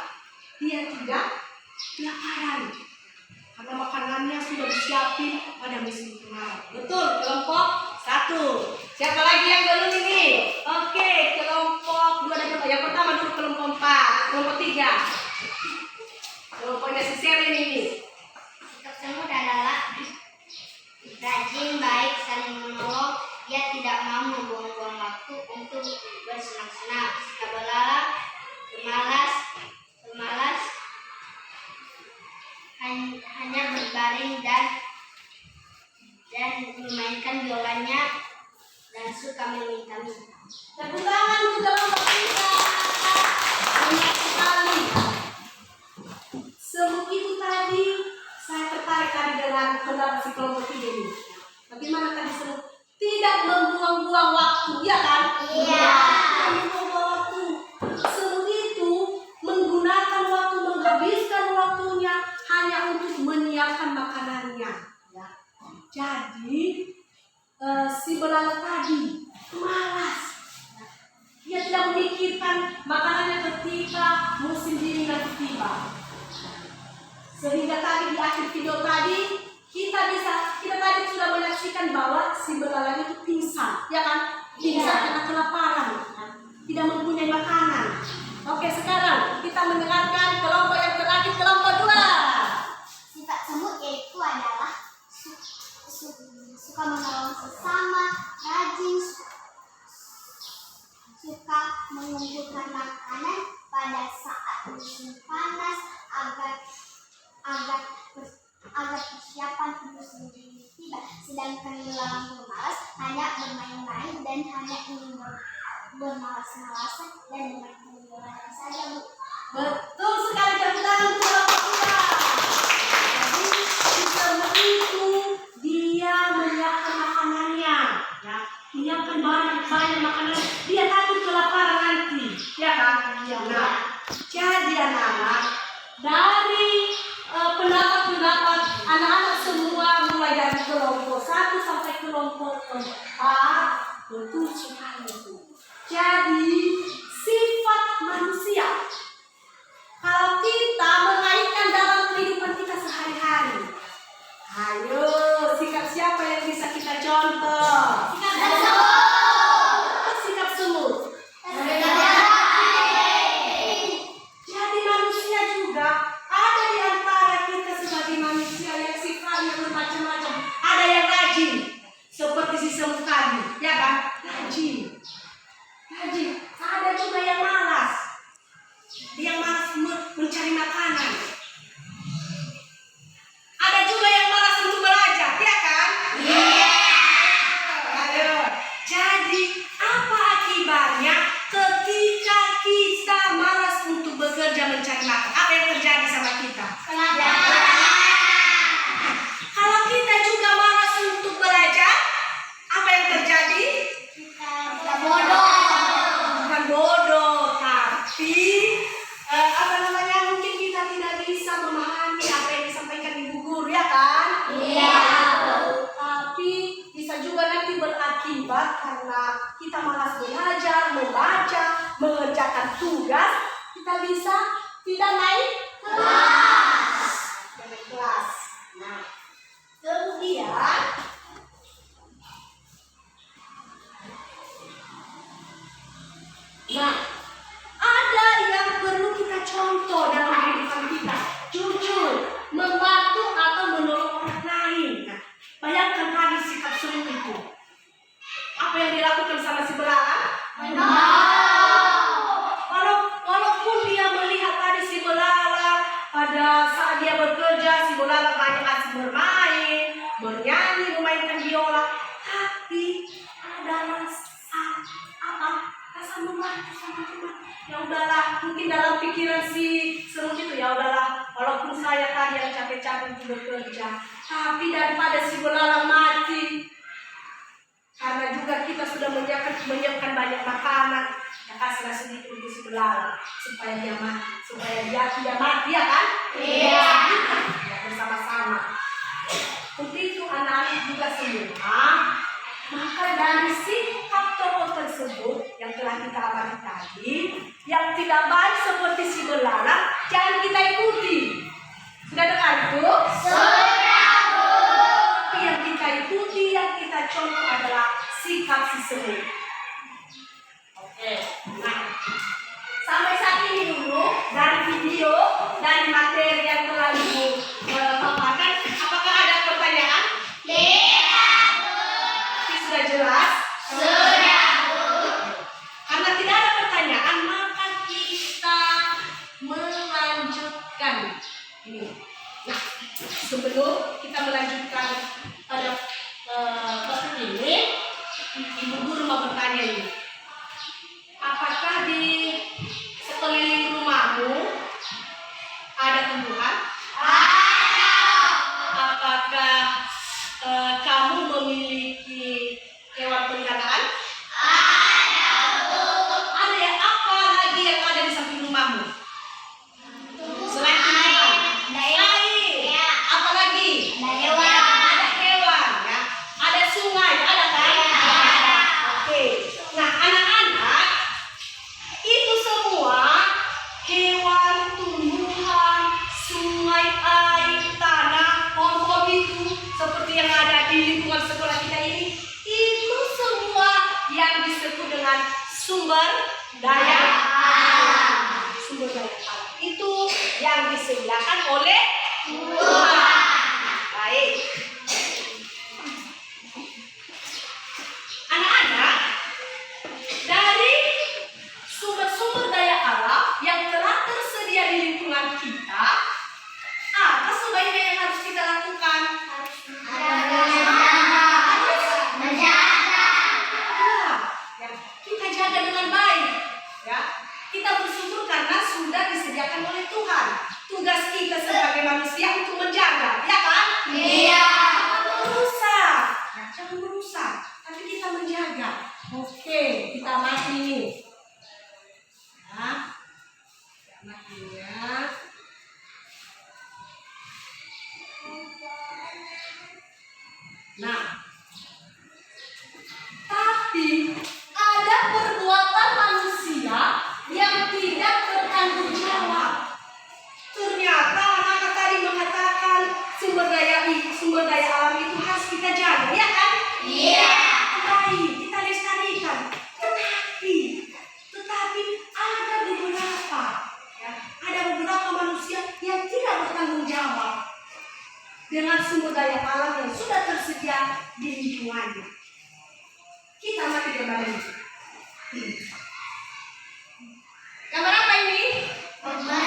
S2: dia tidak kelaparan karena makanannya sudah disiapin pada musim kemarau. Betul, kelompok 1. Siapa lagi yang belum ini? Oke, kelompok 2 dan kelompok. Yang pertama dulu kelompok 4, kelompok 3. Kelompoknya si Selin ini.
S1: Sikap semut adalah rajin, baik, saling menolong. Dia tidak mau membuang-buang waktu untuk bersenang-senang. Sikap belalang, pemalas, hanya berbaring dan memainkan biolanya dan suka meminta-minta.
S2: Tepuk tangan untuk kelompok 3. Banyak sekali. Semut itu tadi saya tertarik tadi dengan kenapa si kelompok 3 ini. Bagaimana tadi semut? Tidak membuang-buang waktu, ya kan?
S1: Iya.
S2: Tidak membuang waktu. Semut itu menggunakan waktu, menghabiskan waktunya hanya untuk menyiapkan makanannya. Ya. Jadi si belalang tadi malas. Dia tidak memikirkan makanannya ketika musim dingin nanti tiba. Sehingga tadi di akhir video tadi kita tadi sudah menyaksikan bahwa si belalang itu pingsan, ya kan? Pingsan karena kelaparan, tidak mempunyai makanan. Oke, sekarang kita mendengarkan kelompok yang terakhir, kelompok 2.
S1: Sifat semut yaitu adalah suka menolong sesama, rajin, suka mengumpulkan makanan pada saat musim panas agar persiapan musim dingin tiba. Sedangkan belalang pemalas hanya bermain-main dan hanya ingin bermalas-malasan dan memainkan biola saja, Bu.
S2: Betul sekali, tepuk tangan untuk kelompok 2. Jadi si semut itu dia menyiapkan makanannya, ya, menyiapkan banyak makanan. Dia takut kelaparan nanti, ya kan? Nah, jadi anak-anak dari pendapat anak-anak semua mulai dari kelompok 1 sampai kelompok 4 betul sekali itu. Jadi sifat manusia kalau kita mengaitkan dalam kehidupan kita sehari-hari, ayo sikap siapa yang bisa kita contoh? Sikap semut. Jadi manusia juga ada di antara kita sebagai manusia yang sifatnya bermacam-macam. Ada yang rajin seperti si semut tadi, ya kan? Rajin. Ada juga yang malas. Dia malas mencari makanan. Ada juga yang malas untuk belajar, ya kan? Iya. Ayo. Jadi apa akibatnya ketika kita malas untuk bekerja mencari makan? Apa yang terjadi sama kita? Kalau kita juga malas untuk belajar, apa yang terjadi?
S1: Kita bodoh.
S2: Bukan bodoh, tapi mungkin kita tidak bisa memahami apa yang disampaikan ibu guru, ya kan?
S1: Iya.
S2: Tapi bisa juga nanti berakibat karena kita malas belajar, membaca, mengerjakan tugas, kita bisa tidak naik kelas. Nah, kemudian ada yang perlu kita contoh dalam kehidupan kita. Jujur, membantu atau menolong orang lain. Nah, bayangkan tadi sikap semut itu. Apa yang dilakukan sama si belalang? Walaupun dia melihat tadi si belalang pada saat dia bekerja, si belalang banyak asik bermain, bernyanyi, memainkan biola, tapi ada rasa membantu sama teman. Ya udahlah, mungkin dalam pikiran si semut itu, ya udahlah, walaupun saya tadi yang capek-capek untuk bekerja, tapi daripada si belalang mati, karena juga kita sudah menyiapkan banyak makanan, ya kasihlah sedikit untuk si belalang supaya dia tidak mati, ya kan? Iya. Ya, bersama-sama. Untuk itu anak-anak juga semua, maka dari sikap tokoh tersebut yang telah kita amati yang tidak baik seperti si belalang jangan kita ikuti. Sudah dengar itu?
S1: Sudah, Bu.
S2: Tapi yang kita ikuti, yang kita contoh adalah sikap si semut. Oke. Nah, sampai saat ini dulu dari video, dari materi yang telah Ibu paparkan, apakah ada pertanyaan?
S1: Tidak, Bu.
S2: Tapi sudah jelas?
S1: Sudah, Bu.
S2: Karena tidak ada pertanyaan, maka kita melanjutkan ini. Nah, sebelum kita melanjutkan pada topik ini, Ibu guru mau bertanya ini. Apakah di sekeliling rumahmu ada tumbuhan?
S1: Ada.
S2: Apakah kamu memiliki hewan peliharaan?
S1: Ada, Bu.
S2: Ada ya? Apa lagi yang ada di samping rumahmu? Selain tumbuhan? Air.
S1: Ya.
S2: Apa lagi?
S1: Ada hewan.
S2: Ada hewan ya. Ada sungai, ada kan?
S1: Ada.
S2: Oke. Nah, anak-anak, itu semua hewan, tumbuhan, sungai, air, tanah, pohon-pohon itu seperti yang ada di lingkungan sekolah kita ini, itu semua yang disebut dengan sumber daya alam. Sumber daya alam itu yang disediakan oleh Tuhan. Baik. Anak-anak, dari sumber-sumber daya alam yang telah tersedia di lingkungan kita, apa sebaiknya yang harus kita lakukan? Ya, kita jaga dengan baik. Ya, kita bersyukur karena sudah disediakan oleh Tuhan. Tugas kita sebagai manusia untuk menjaga, ya kan?
S1: Iya.
S2: Jangan merusak, ya, jangan merusak, tapi kita menjaga. Oke, kita mati nih. Ya, matinya. Nah, tapi ada perbuatan manusia yang tidak bertanggung jawab. Ternyata anak-anak tadi mengatakan sumber daya alam itu harus kita jaga, ya kan?
S1: Iya.
S2: Baik, kita lestarikan. Tetapi ada beberapa, ya, ada beberapa manusia yang tidak bertanggung jawab dengan sumber daya alam yang sudah tersedia di lingkungannya. Kita mati gambar ini. Gambar apa ini? Apa?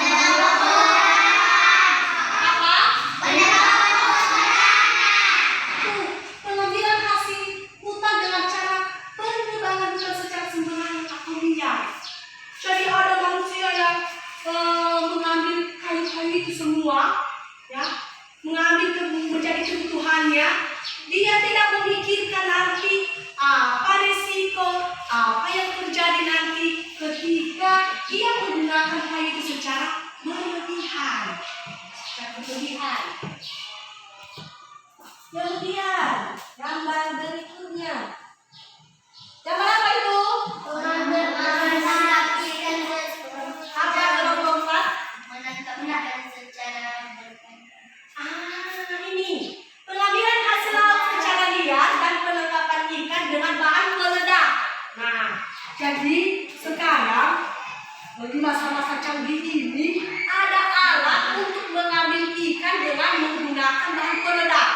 S2: Tuh, pengambilan hasil hutan dengan cara penebangan hutan secara sembarangan atau liar. Jadi ada manusia yang mengambil kayu-kayu itu semua, ya, menjadi kebutuhannya. Dia tidak memikirkan nanti apa risiko, apa yang terjadi nanti ketika dia menggunakan kayu itu secara berlebihan. Kemudian gambar berikutnya. Gambar apa itu? Apa gelombang? Ini pengambilan hasil laut secara liar dan penangkapan ikan dengan bahan peledak. Nah, jadi sekarang di masa-masa canggih ini ada alat untuk mengambil ikan dengan menggunakan bahan peledak.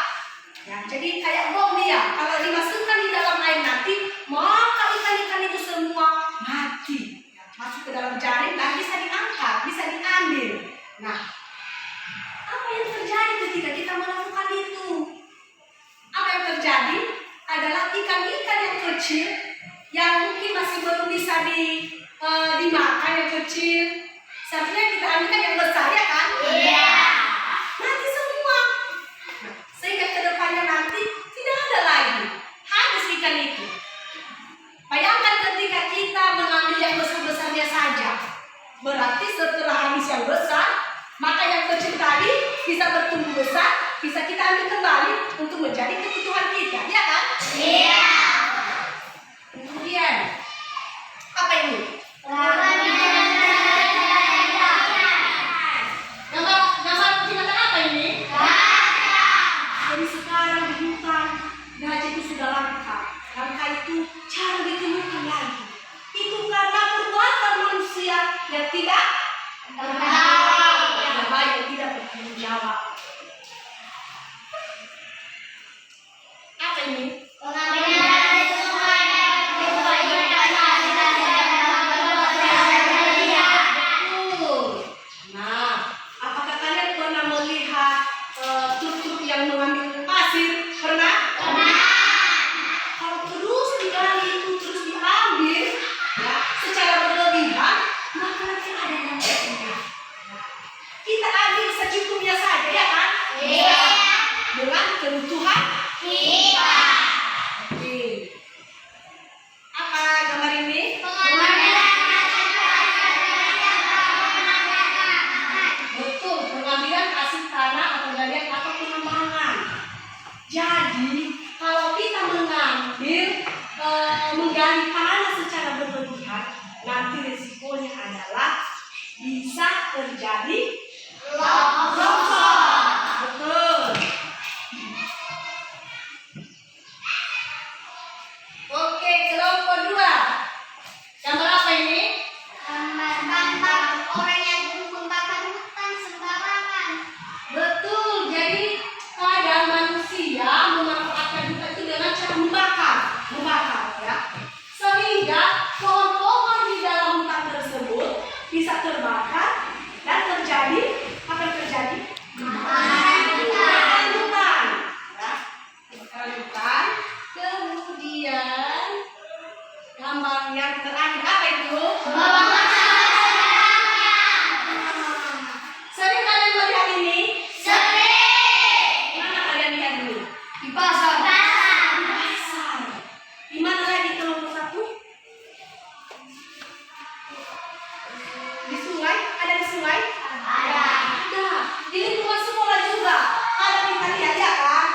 S2: Ya, jadi kayak bom dia. Kalau dimasukkan di dalam air nanti, maka ikan-ikan itu semua mati. Ya, masuk ke dalam jaring dan bisa diangkat, bisa diambil. Nah, apa yang terjadi ketika kita melakukan itu? Apa yang terjadi adalah ikan-ikan yang kecil yang mungkin masih belum bisa dimakan, yang kecil. Seharusnya kita ambilkan yang besar, ya kan?
S1: Iya.
S2: Mati semua. Sehingga kedepannya nanti tidak ada lagi, habis ikan itu. Bayangkan ketika kita mengambil yang besar-besarnya saja, berarti setelah habis yang besar, maka yang kecil tadi bisa bertumbuh besar, bisa kita ambil kembali untuk menjadi kebutuhan kita, ya kan?
S1: Iya.
S2: Kemudian apa ini?
S1: Lawan
S2: Ada bayi yang tidak bertanggung jawab. Apa ini? Nah, apakah kalian pernah melihat truk-truk yang mengambil pasir? Pernah? Kalau terus digali itu terus diambil, ya, secara berlebihan, maka nanti ada yang terjadi. Kita ambil secukupnya saja, ya kan? Dengan kebutuhan kita. Oke. Apa gambar ini? Betul, pengambilan hasil tanah atau galian atau penambangan. Jadi, kalau kita menggali tanah secara berlebihan, nanti risikonya adalah bisa terjadi longsor. Betul. Oke, kelompok 2. Gambar apa ini?
S1: Orang yang membakar hutan sembarangan.
S2: Betul, jadi kadang manusia memanfaatkan hutan itu dengan cara membakar, ya, sehingga pohon-pohon di dalam hutan tersebut bisa terbakar dan terjadi apa yang terjadi? Kebakaran hutan, ya, kebakaran hutan. Kemudian gambar yang terakhir apa itu? Sering kalian melihat ini? Mana kalian lihat ini?
S1: Di pasar.
S2: Pasar. Di mana lagi kelompok 1? Di sungai? Ada di sungai? Ada. Di lingkungan sekolah juga. Ada kita lihat, ya kan?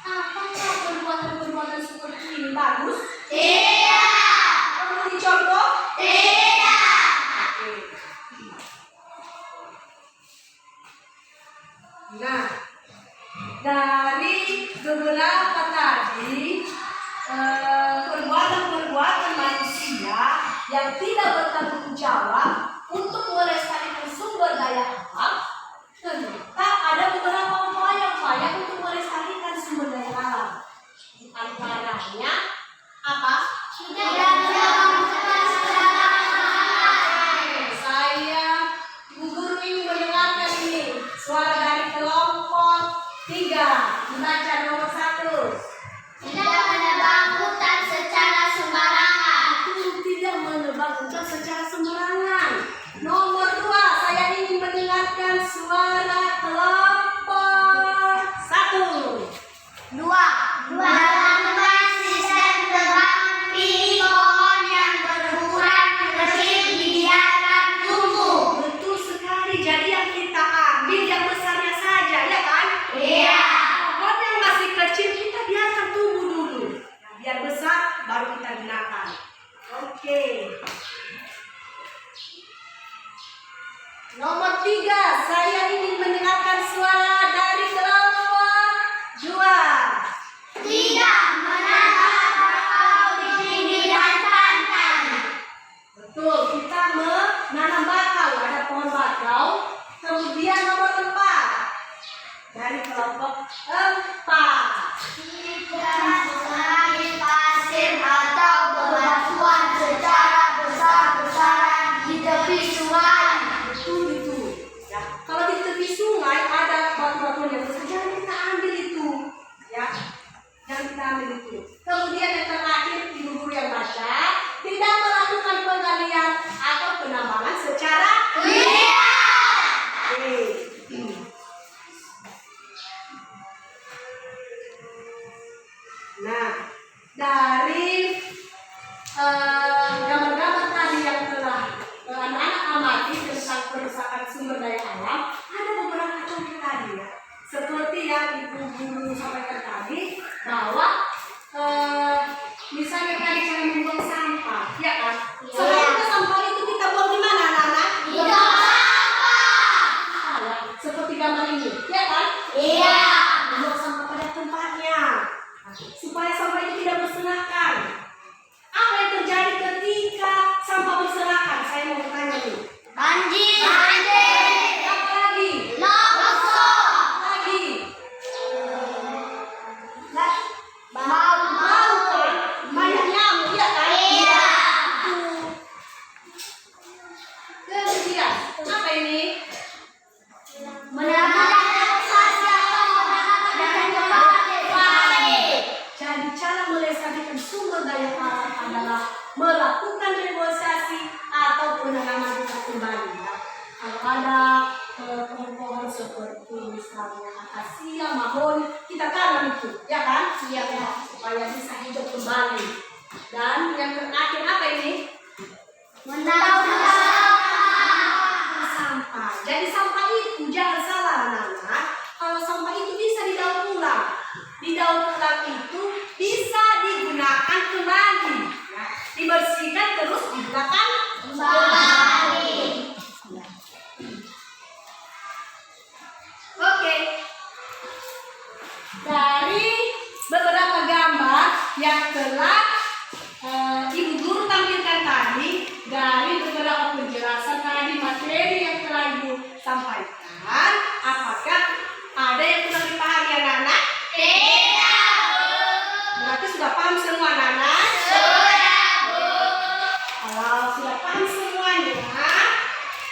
S2: Apakah perbuatan-perbuatan seperti ini bagus? Perlu dicontoh? Oke. Nah, dari beberapa tadi perbuatan-perbuatan manusia yang tidak bertanggung jawab untuk melestarikan sumber daya alam, ternyata ada beberapa upaya-upaya untuk melestarikan sumber daya alam. Di antaranya apa? Saya Bu Guru ingin mendengarkan ini suara dari kelompok 3. Dibaca nomor 1.
S1: Tidak menebang hutan secara sembarangan.
S2: Tidak menebang hutan secara sembarangan. Nomor 2, saya ingin mendengarkan suara kelompok 1.
S1: Melakukan sistem tebang, pilih pohon yang berukuran kecil dibiarkan tumbuh.
S2: Betul sekali. Jadi yang kita ambil yang besarnya saja, ya kan? Pohon yang masih kecil kita biarkan tumbuh dulu. Nah, biar besar baru kita gunakan. Oke. Nomor 3, saya ingin mendengarkan suara dari kelompok 2.
S1: Tidak menanam bakau di pinggiran pantai.
S2: Betul, kita menanam bakau. Ada pohon bakau. Kemudian nomor 4 dari kelompok 4.
S1: Tidak mengambil pasir atau bebatuan secara besar-besaran di tepi sungai.
S2: Betul itu. Ya, kalau di tepi sungai ada batu-batuan yang besar, jangan kita ambil itu. Ya, jangan kita ambil itu. Kemudian yang terakhir, ibu guru yang baca, tidak melakukan penggalian atau penambangan secara
S1: Lihat.
S2: Oke. Nah, dari gambar-gambar tadi yang telah anak-anak amati tentang perusahaan sumber daya alam, ada beberapa contoh tadi, ya. Seperti yang ibu guru sampaikan tadi, bahwa misalnya tadi cara membuang sampah, ya kan? Sebenarnya sampah itu kita buang di mana, anak-anak? Seperti gambar ini, ya kan? Membuang sampah pada tempatnya, supaya sampah itu tidak berserakan. Apa yang terjadi ketika sampah berserakan? Saya mau bertanya nih. adalah melakukan negosiasi atau penanaman hutan kembali. Ya. Kalau ada pohon-pohon seperti misalnya akasia, mahoni, kita tanam itu, ya kan?
S1: Iya,
S2: Ya, supaya bisa hidup kembali. Dan yang terakhir apa ini? Sampah. Jadi sampah itu jangan salah anak-anak. Kalau sampah itu bisa didaur ulang. Didaur ulang itu bisa digunakan kembali. Ya. Dibersihkan terus digunakan kembali. Oke. Dari beberapa gambar yang telah Ibu Guru tampilkan tadi, dari beberapa penjelasan tadi materi yang telah Ibu sampaikan, apakah ada yang kurang dipahami anak-anak?
S1: Tidak, Bu.
S2: Berarti sudah paham semua anak-anak?
S1: Sudah, Bu.
S2: Kalau sudah paham semuanya,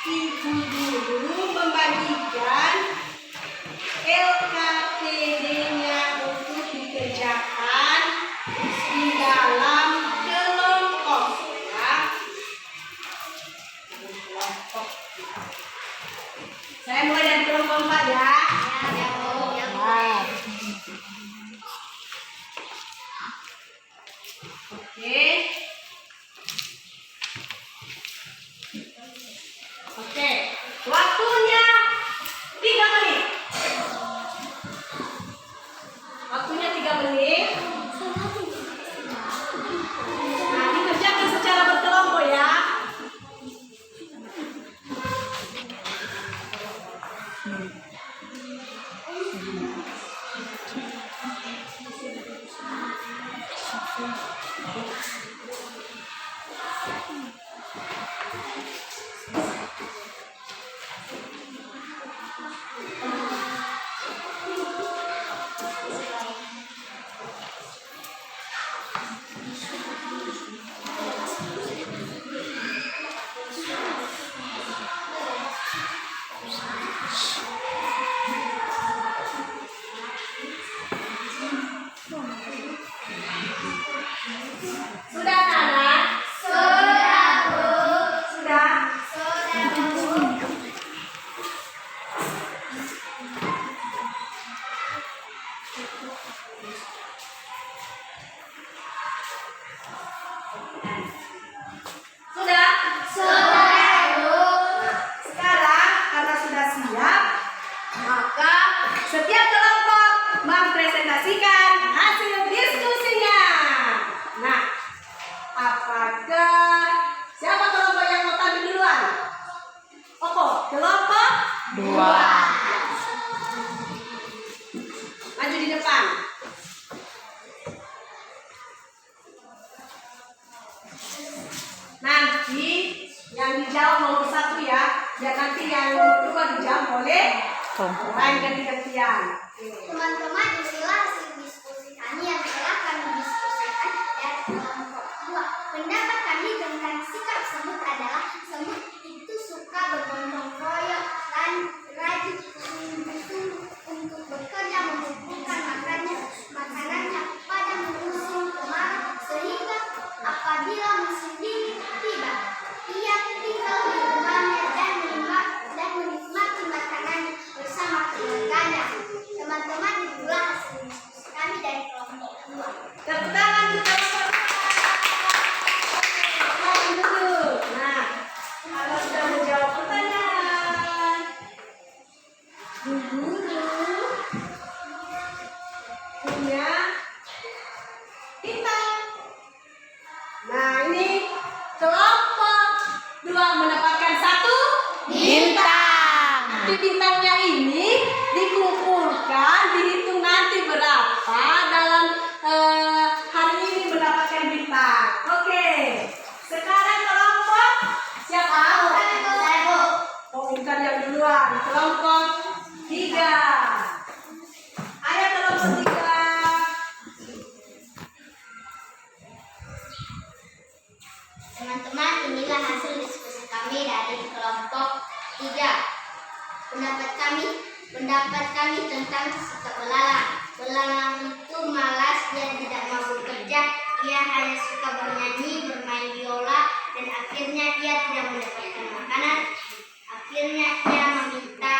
S2: Ibu Guru membagikan LKPD-nya untuk dikerjakan di dalam kelompok. Ya. Kelompok. Saya mulai dari kelompok 4 ya.
S1: Ya, Bu. Ya, Bu.
S2: Oke. Oke. Waktunya 3 menit. Waktunya 3 menit. Nah, dikerjakan secara berkelompok ya. Sudah anak?
S1: Sudah, Bu.
S2: Sudah.
S1: Sudah, Bu.
S2: Sudah.
S1: Sudah, Bu.
S2: Sekarang karena sudah siap, maka setiap kelompok mempresentasikan hasil diskusinya. Nah, apakah siapa kelompok yang mau tampil duluan? Opo, kelompok 2. Maju di depan. Nanti yang dijawab nomor 1 ya, biar nanti yang nomor 2 dijawab oleh lain ganti-gantian.
S1: Teman-teman, inilah hasil diskusi kami yang telah kami diskusikan dari kelompok 2. Pendapat kami tentang sikap semut adalah semut itu suka bergotong royong dan rajin untuk bekerja mengumpulkan makanannya pada musim kemarau, sehingga apabila musim dingin tiba, ia tinggal di rumahnya dan menikmati makanannya bersama keluarganya. Teman-teman, itulah hasil diskusi kami dari kelompok 2.
S2: Tepuk tangan untuk kelompok 2. Nah, kalau sudah menjawab pertanyaan, Bu Guru punya bintang. Nah, ini kelompok 2 mendapatkan 1 bintang. Nanti bintangnya ini dikumpulkan, dihitung nanti berapa dalam hari ini mendapatkan bintang. Oke, sekarang kelompok siapa?
S1: Saya, Bu.
S2: Oh, bukan yang duluan. Kelompok 3. Ayo kelompok 3.
S1: Teman-teman, inilah hasil diskusi kami dari kelompok 3. Pendapat kami tentang sikap belalang. Belalang itu malas, dia tidak mau bekerja, ia hanya suka bernyanyi, bermain biola, dan akhirnya ia tidak mendapatkan makanan. Akhirnya ia meminta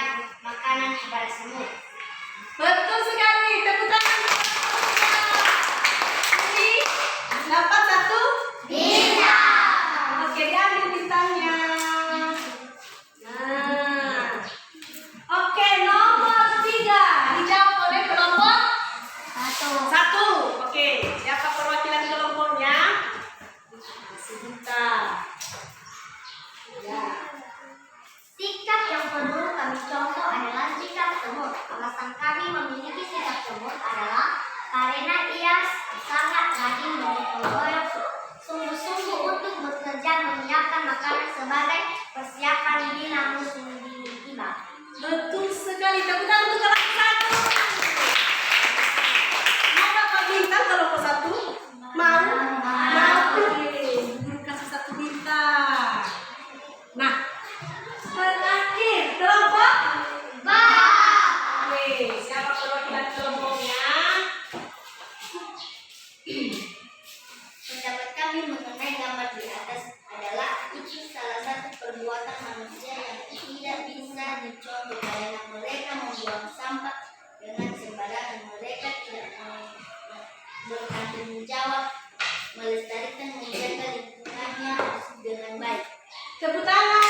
S1: makanan kepada semut.
S2: Betul sekali. Tepuk tangan. Ini dapat 1 bintang. Oke, diambil bintangnya. Nah, oke, nomor 3 dijawab oleh kelompok 1. Oke, siapa perwakilan kelompoknya? Sebentar. Ya.
S1: Sikap yang perlu kami contoh adalah sikap semut. Alasan kami memiliki sikap semut adalah karena ia sangat rajin bergotong royong, sungguh-sungguh untuk bekerja menyiapkan makanan sebagai persiapan bila musim dingin tiba.
S2: Betul sekali. Tepuk tangan untuk kelompok 1. Mau berapa bintang kelompok 1? Mau? Guru kasih 1 bintang. Nah, terakhir kelompok Oke, siapa perwakilan kelompoknya?
S1: Pendapat kami mengenai gambar di atas adalah itu salah satu perbuatan manusia yang tidak bisa dicontoh karena mereka membuang sampah dengan sembarangan. Mereka tidak bertanggung jawab melestarikan menjaga lingkungannya dengan baik.
S2: Tepuk tangan.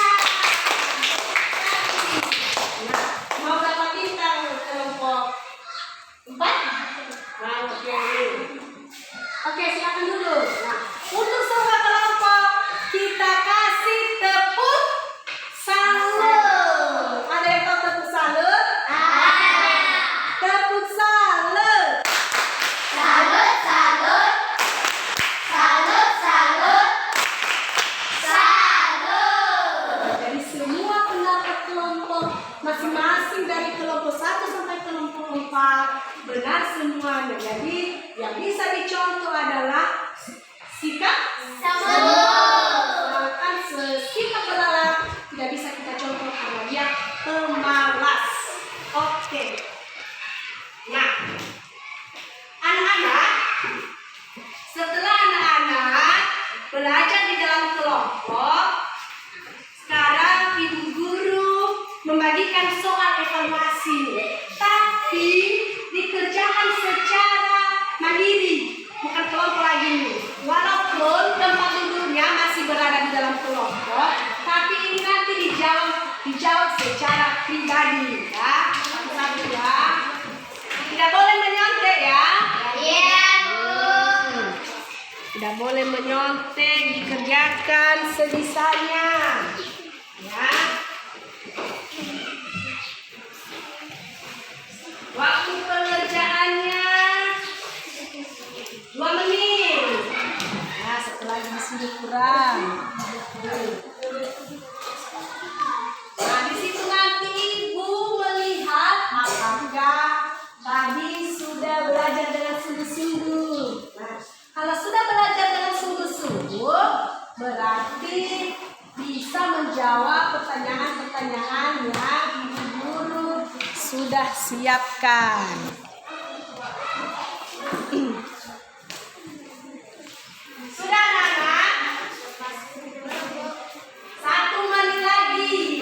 S2: Nah, mau berapa bintang kelompok 4? Mau, oke, silakan dulu. Nah, untuk semua kelompok kita kasih tepuk salut. Ada yang tahu tepuk salut? Tepuk salut.
S1: Salut, salut, salut, salut, salut.
S2: Dari semua pendapat kelompok masing-masing dari kelompok 1 sampai kelompok 4 benar semuanya. Jadi yang bisa dicontoh adalah sikap sedangkan sikap belalang tidak bisa kita contoh karena dia pemalas. Oke. Nah, anak-anak, setelah anak-anak belajar di dalam kelompok, sekarang ibu guru membagikan soal evaluasi, tapi dikerjakan secara mandiri, bukan kelompok lagi nih. Walaupun tempat duduknya masih berada di dalam kelompok, tapi ini nanti dijawab secara pribadi, ya. Satu-satu ya. Tidak boleh menyontek ya.
S1: Iya, Bu.
S2: Tidak boleh menyontek, dikerjakan sebisanya. Ya. Waktu pengerjaannya 2 menit. Nah, setelah disuruh kurang. Nah, di situ nanti ibu melihat apakah tadi sudah belajar dengan sungguh-sungguh. Nah, kalau sudah belajar dengan sungguh-sungguh, berarti bisa menjawab pertanyaan-pertanyaan yang ibu guru sudah siapkan. Sudah anak-anak? 1 menit lagi.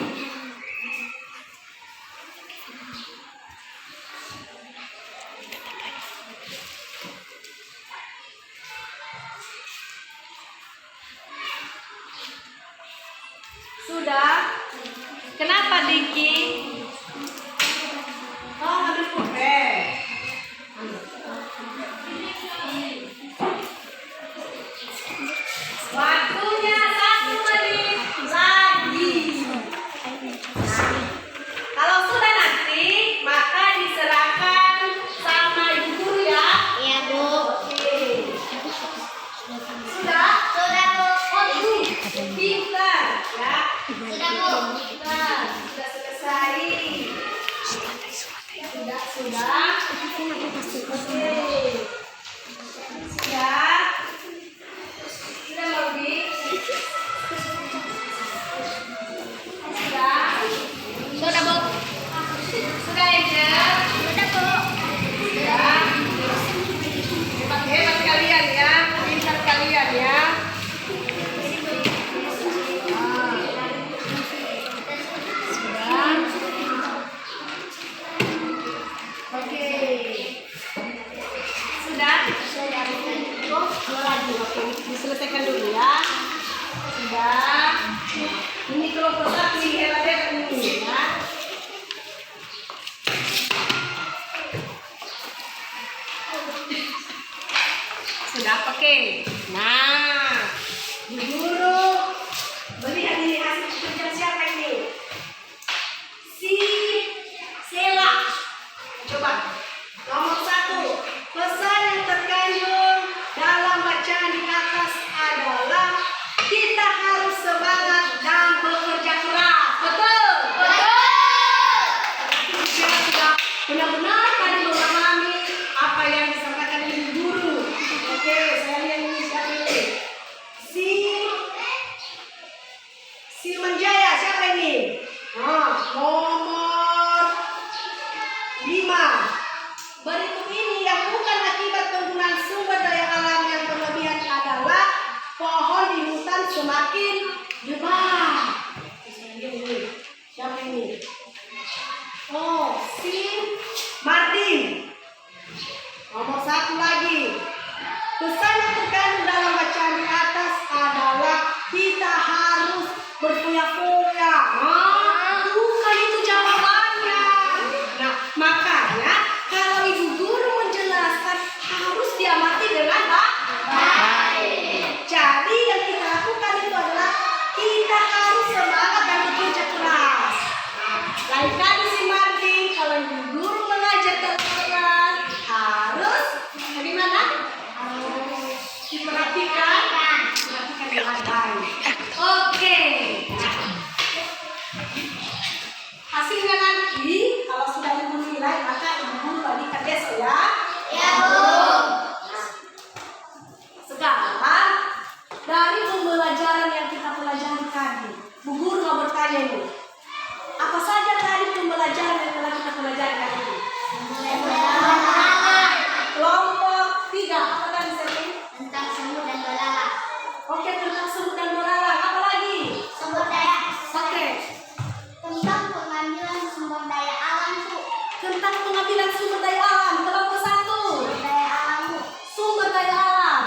S2: Sudah? Kenapa Diki? Oh, ambil pulpen. Waktunya 1 menit lagi. Kalau sudah nanti, maka diserahkan sama ibu guru ya.
S1: Iya, Bu.
S2: Oke. Sudah?
S1: Sudah, Bu.
S2: Pintar ya.
S1: Sudah, Bu.
S2: Pintar. Sudah selesai. Sudah. Oke. Sudah. Sudah Maudi. Sudah.
S1: Sudah, Bu.
S2: Sudah Angel.
S1: Sudah, Bu.
S2: Sudah. Hebat-hebat kalian ya. Pintar. ya. Ini kelompok satu ini hebat ini ya. Sudah oke. Nah, Bu Guru melihat ini hasil kerja siapa ini? Si Sela. Coba nomor 1. Pesan yang terkandung dalam bacaan di atas adalah kita harus semangat dan bekerja keras. Betul? Kita sudah benar-benar tadi memahami apa yang disampaikan Ibu Guru. Oke, saya lihat ini siapa ini? Si Menjaya siapa ini? Nah, nomor 5. Berikut ini yang bukan akibat penggunaan sumber daya alam yang berlebihan adalah pohon di hutan semakin lebat. Siapa ini? Oh, si Martin. Nomor 1 lagi. Pesan yang terkandung dalam bacaan di atas adalah kita harus berfoya-foya. Bukan itu jawabannya. Nah, makanya kalau Ibu Guru menjelaskan harus diamati dengan baik. Jadi yang kita lakukan itu adalah kita harus semangat dan bekerja keras. Lain kali si Martin, kalau Ibu Guru mengajar kelas harus bagaimana? Diperhatikan dengan baik. Oke. Hasilnya nanti kalau sudah Ibu nilai maka Ibu Guru bagikan besok ya.
S1: Ya, Bu.
S2: Sekarang dari pembelajaran yang kita pelajari tadi, Bu Guru mau bertanya nih. Apa saja tadi pembelajaran yang telah kita pelajari tadi? Kelompok 3, apa tadi Seti?
S1: Tentang semut dan belalang.
S2: Oke, tentang semut dan belalang. Apa lagi?
S1: Sumber daya.
S2: Oke,
S1: Tentang pengambilan sumber daya alam, Bu.
S2: tentang pengambilan sumber daya alam. Kelompok 1.
S1: Sumber daya alam, Bu.
S2: Sumber daya alam.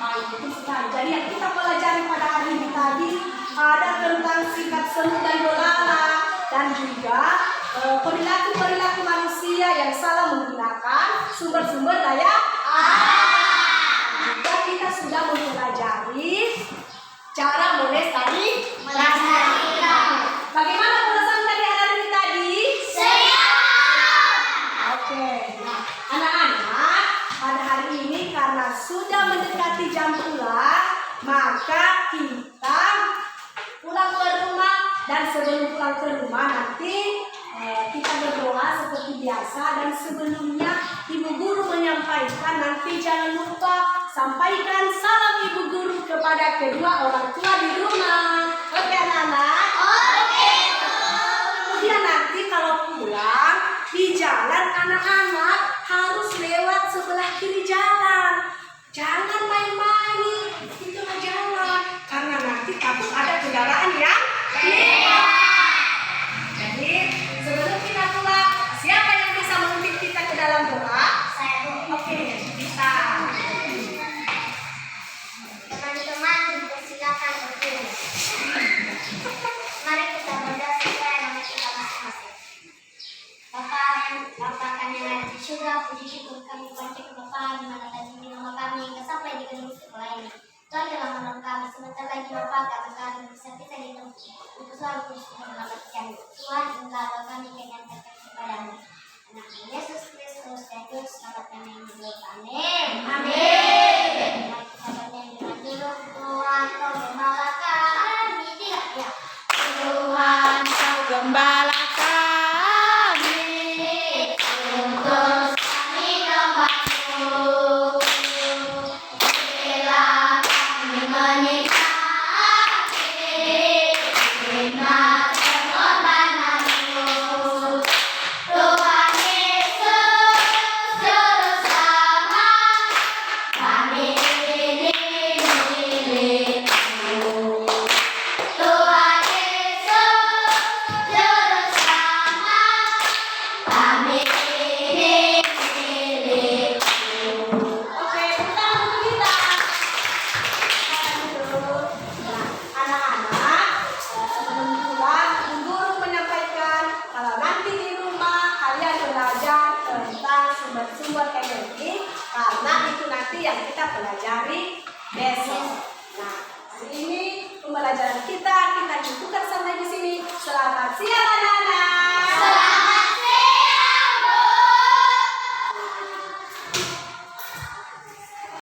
S2: Baik, itu sekali. Jadi yang kita pelajari pada hari ini tadi ada tentang sifat semut dan belalang dan juga perilaku-perilaku manusia yang salah menggunakan sumber-sumber daya alam. Juga kita sudah mempelajari cara melestari. Bagaimana pelestarian dari anak ini tadi? Oke, nah anak-anak pada hari ini karena sudah mendekati jam pulang, maka kita pulang ke rumah dan sebelum pulang ke rumah nanti kita berdoa seperti biasa dan sebelumnya Ibu Guru menyampaikan nanti jangan lupa sampaikan salam Ibu Guru kepada kedua orang tua di rumah. Oke anak-anak?
S1: Oke.
S2: Kemudian nanti kalau pulang di jalan anak-anak harus lewat sebelah kiri jalan. Jangan main-main di tengah jalan karena nanti takut ada kendaraan yang lewat. Jadi sebelum kita pulang, siapa yang bisa memimpin kita ke dalam doa?
S1: Saya, Bu.
S2: Oke, bisa.
S1: Teman-teman, dipersilakan berdiri. Mari kita berdoa sesuai nama kita masing-masing. Bapa kami yang ada di surga, puji syukur kami panjat ke Bapa di mana tadi di rumah kami hingga sampai di gedung sekolah ini. Tuhan telah menolong kami sebentar lagi Bapa karena kami bisa kita ditempuh untuk selalu terus menyelamatkan kami. Tuhan Engkau doa kami dengan berkat kepadamu. Anak Yesus Kristus dan Juru Selamat kami yang hidup. Amin. Amin. Mari kita bernyanyi dengan dulu. Tuhan kau gembala kami. Tidak ya. Tuhan kau gembala kami. Untuk kami gembala. Bila kami menikmati nikmat pengorbananmu. Tuhan Yesus Juru Selamat, kami ini
S2: pembelajaran kita cukupkan sampai di sini. Selamat siang.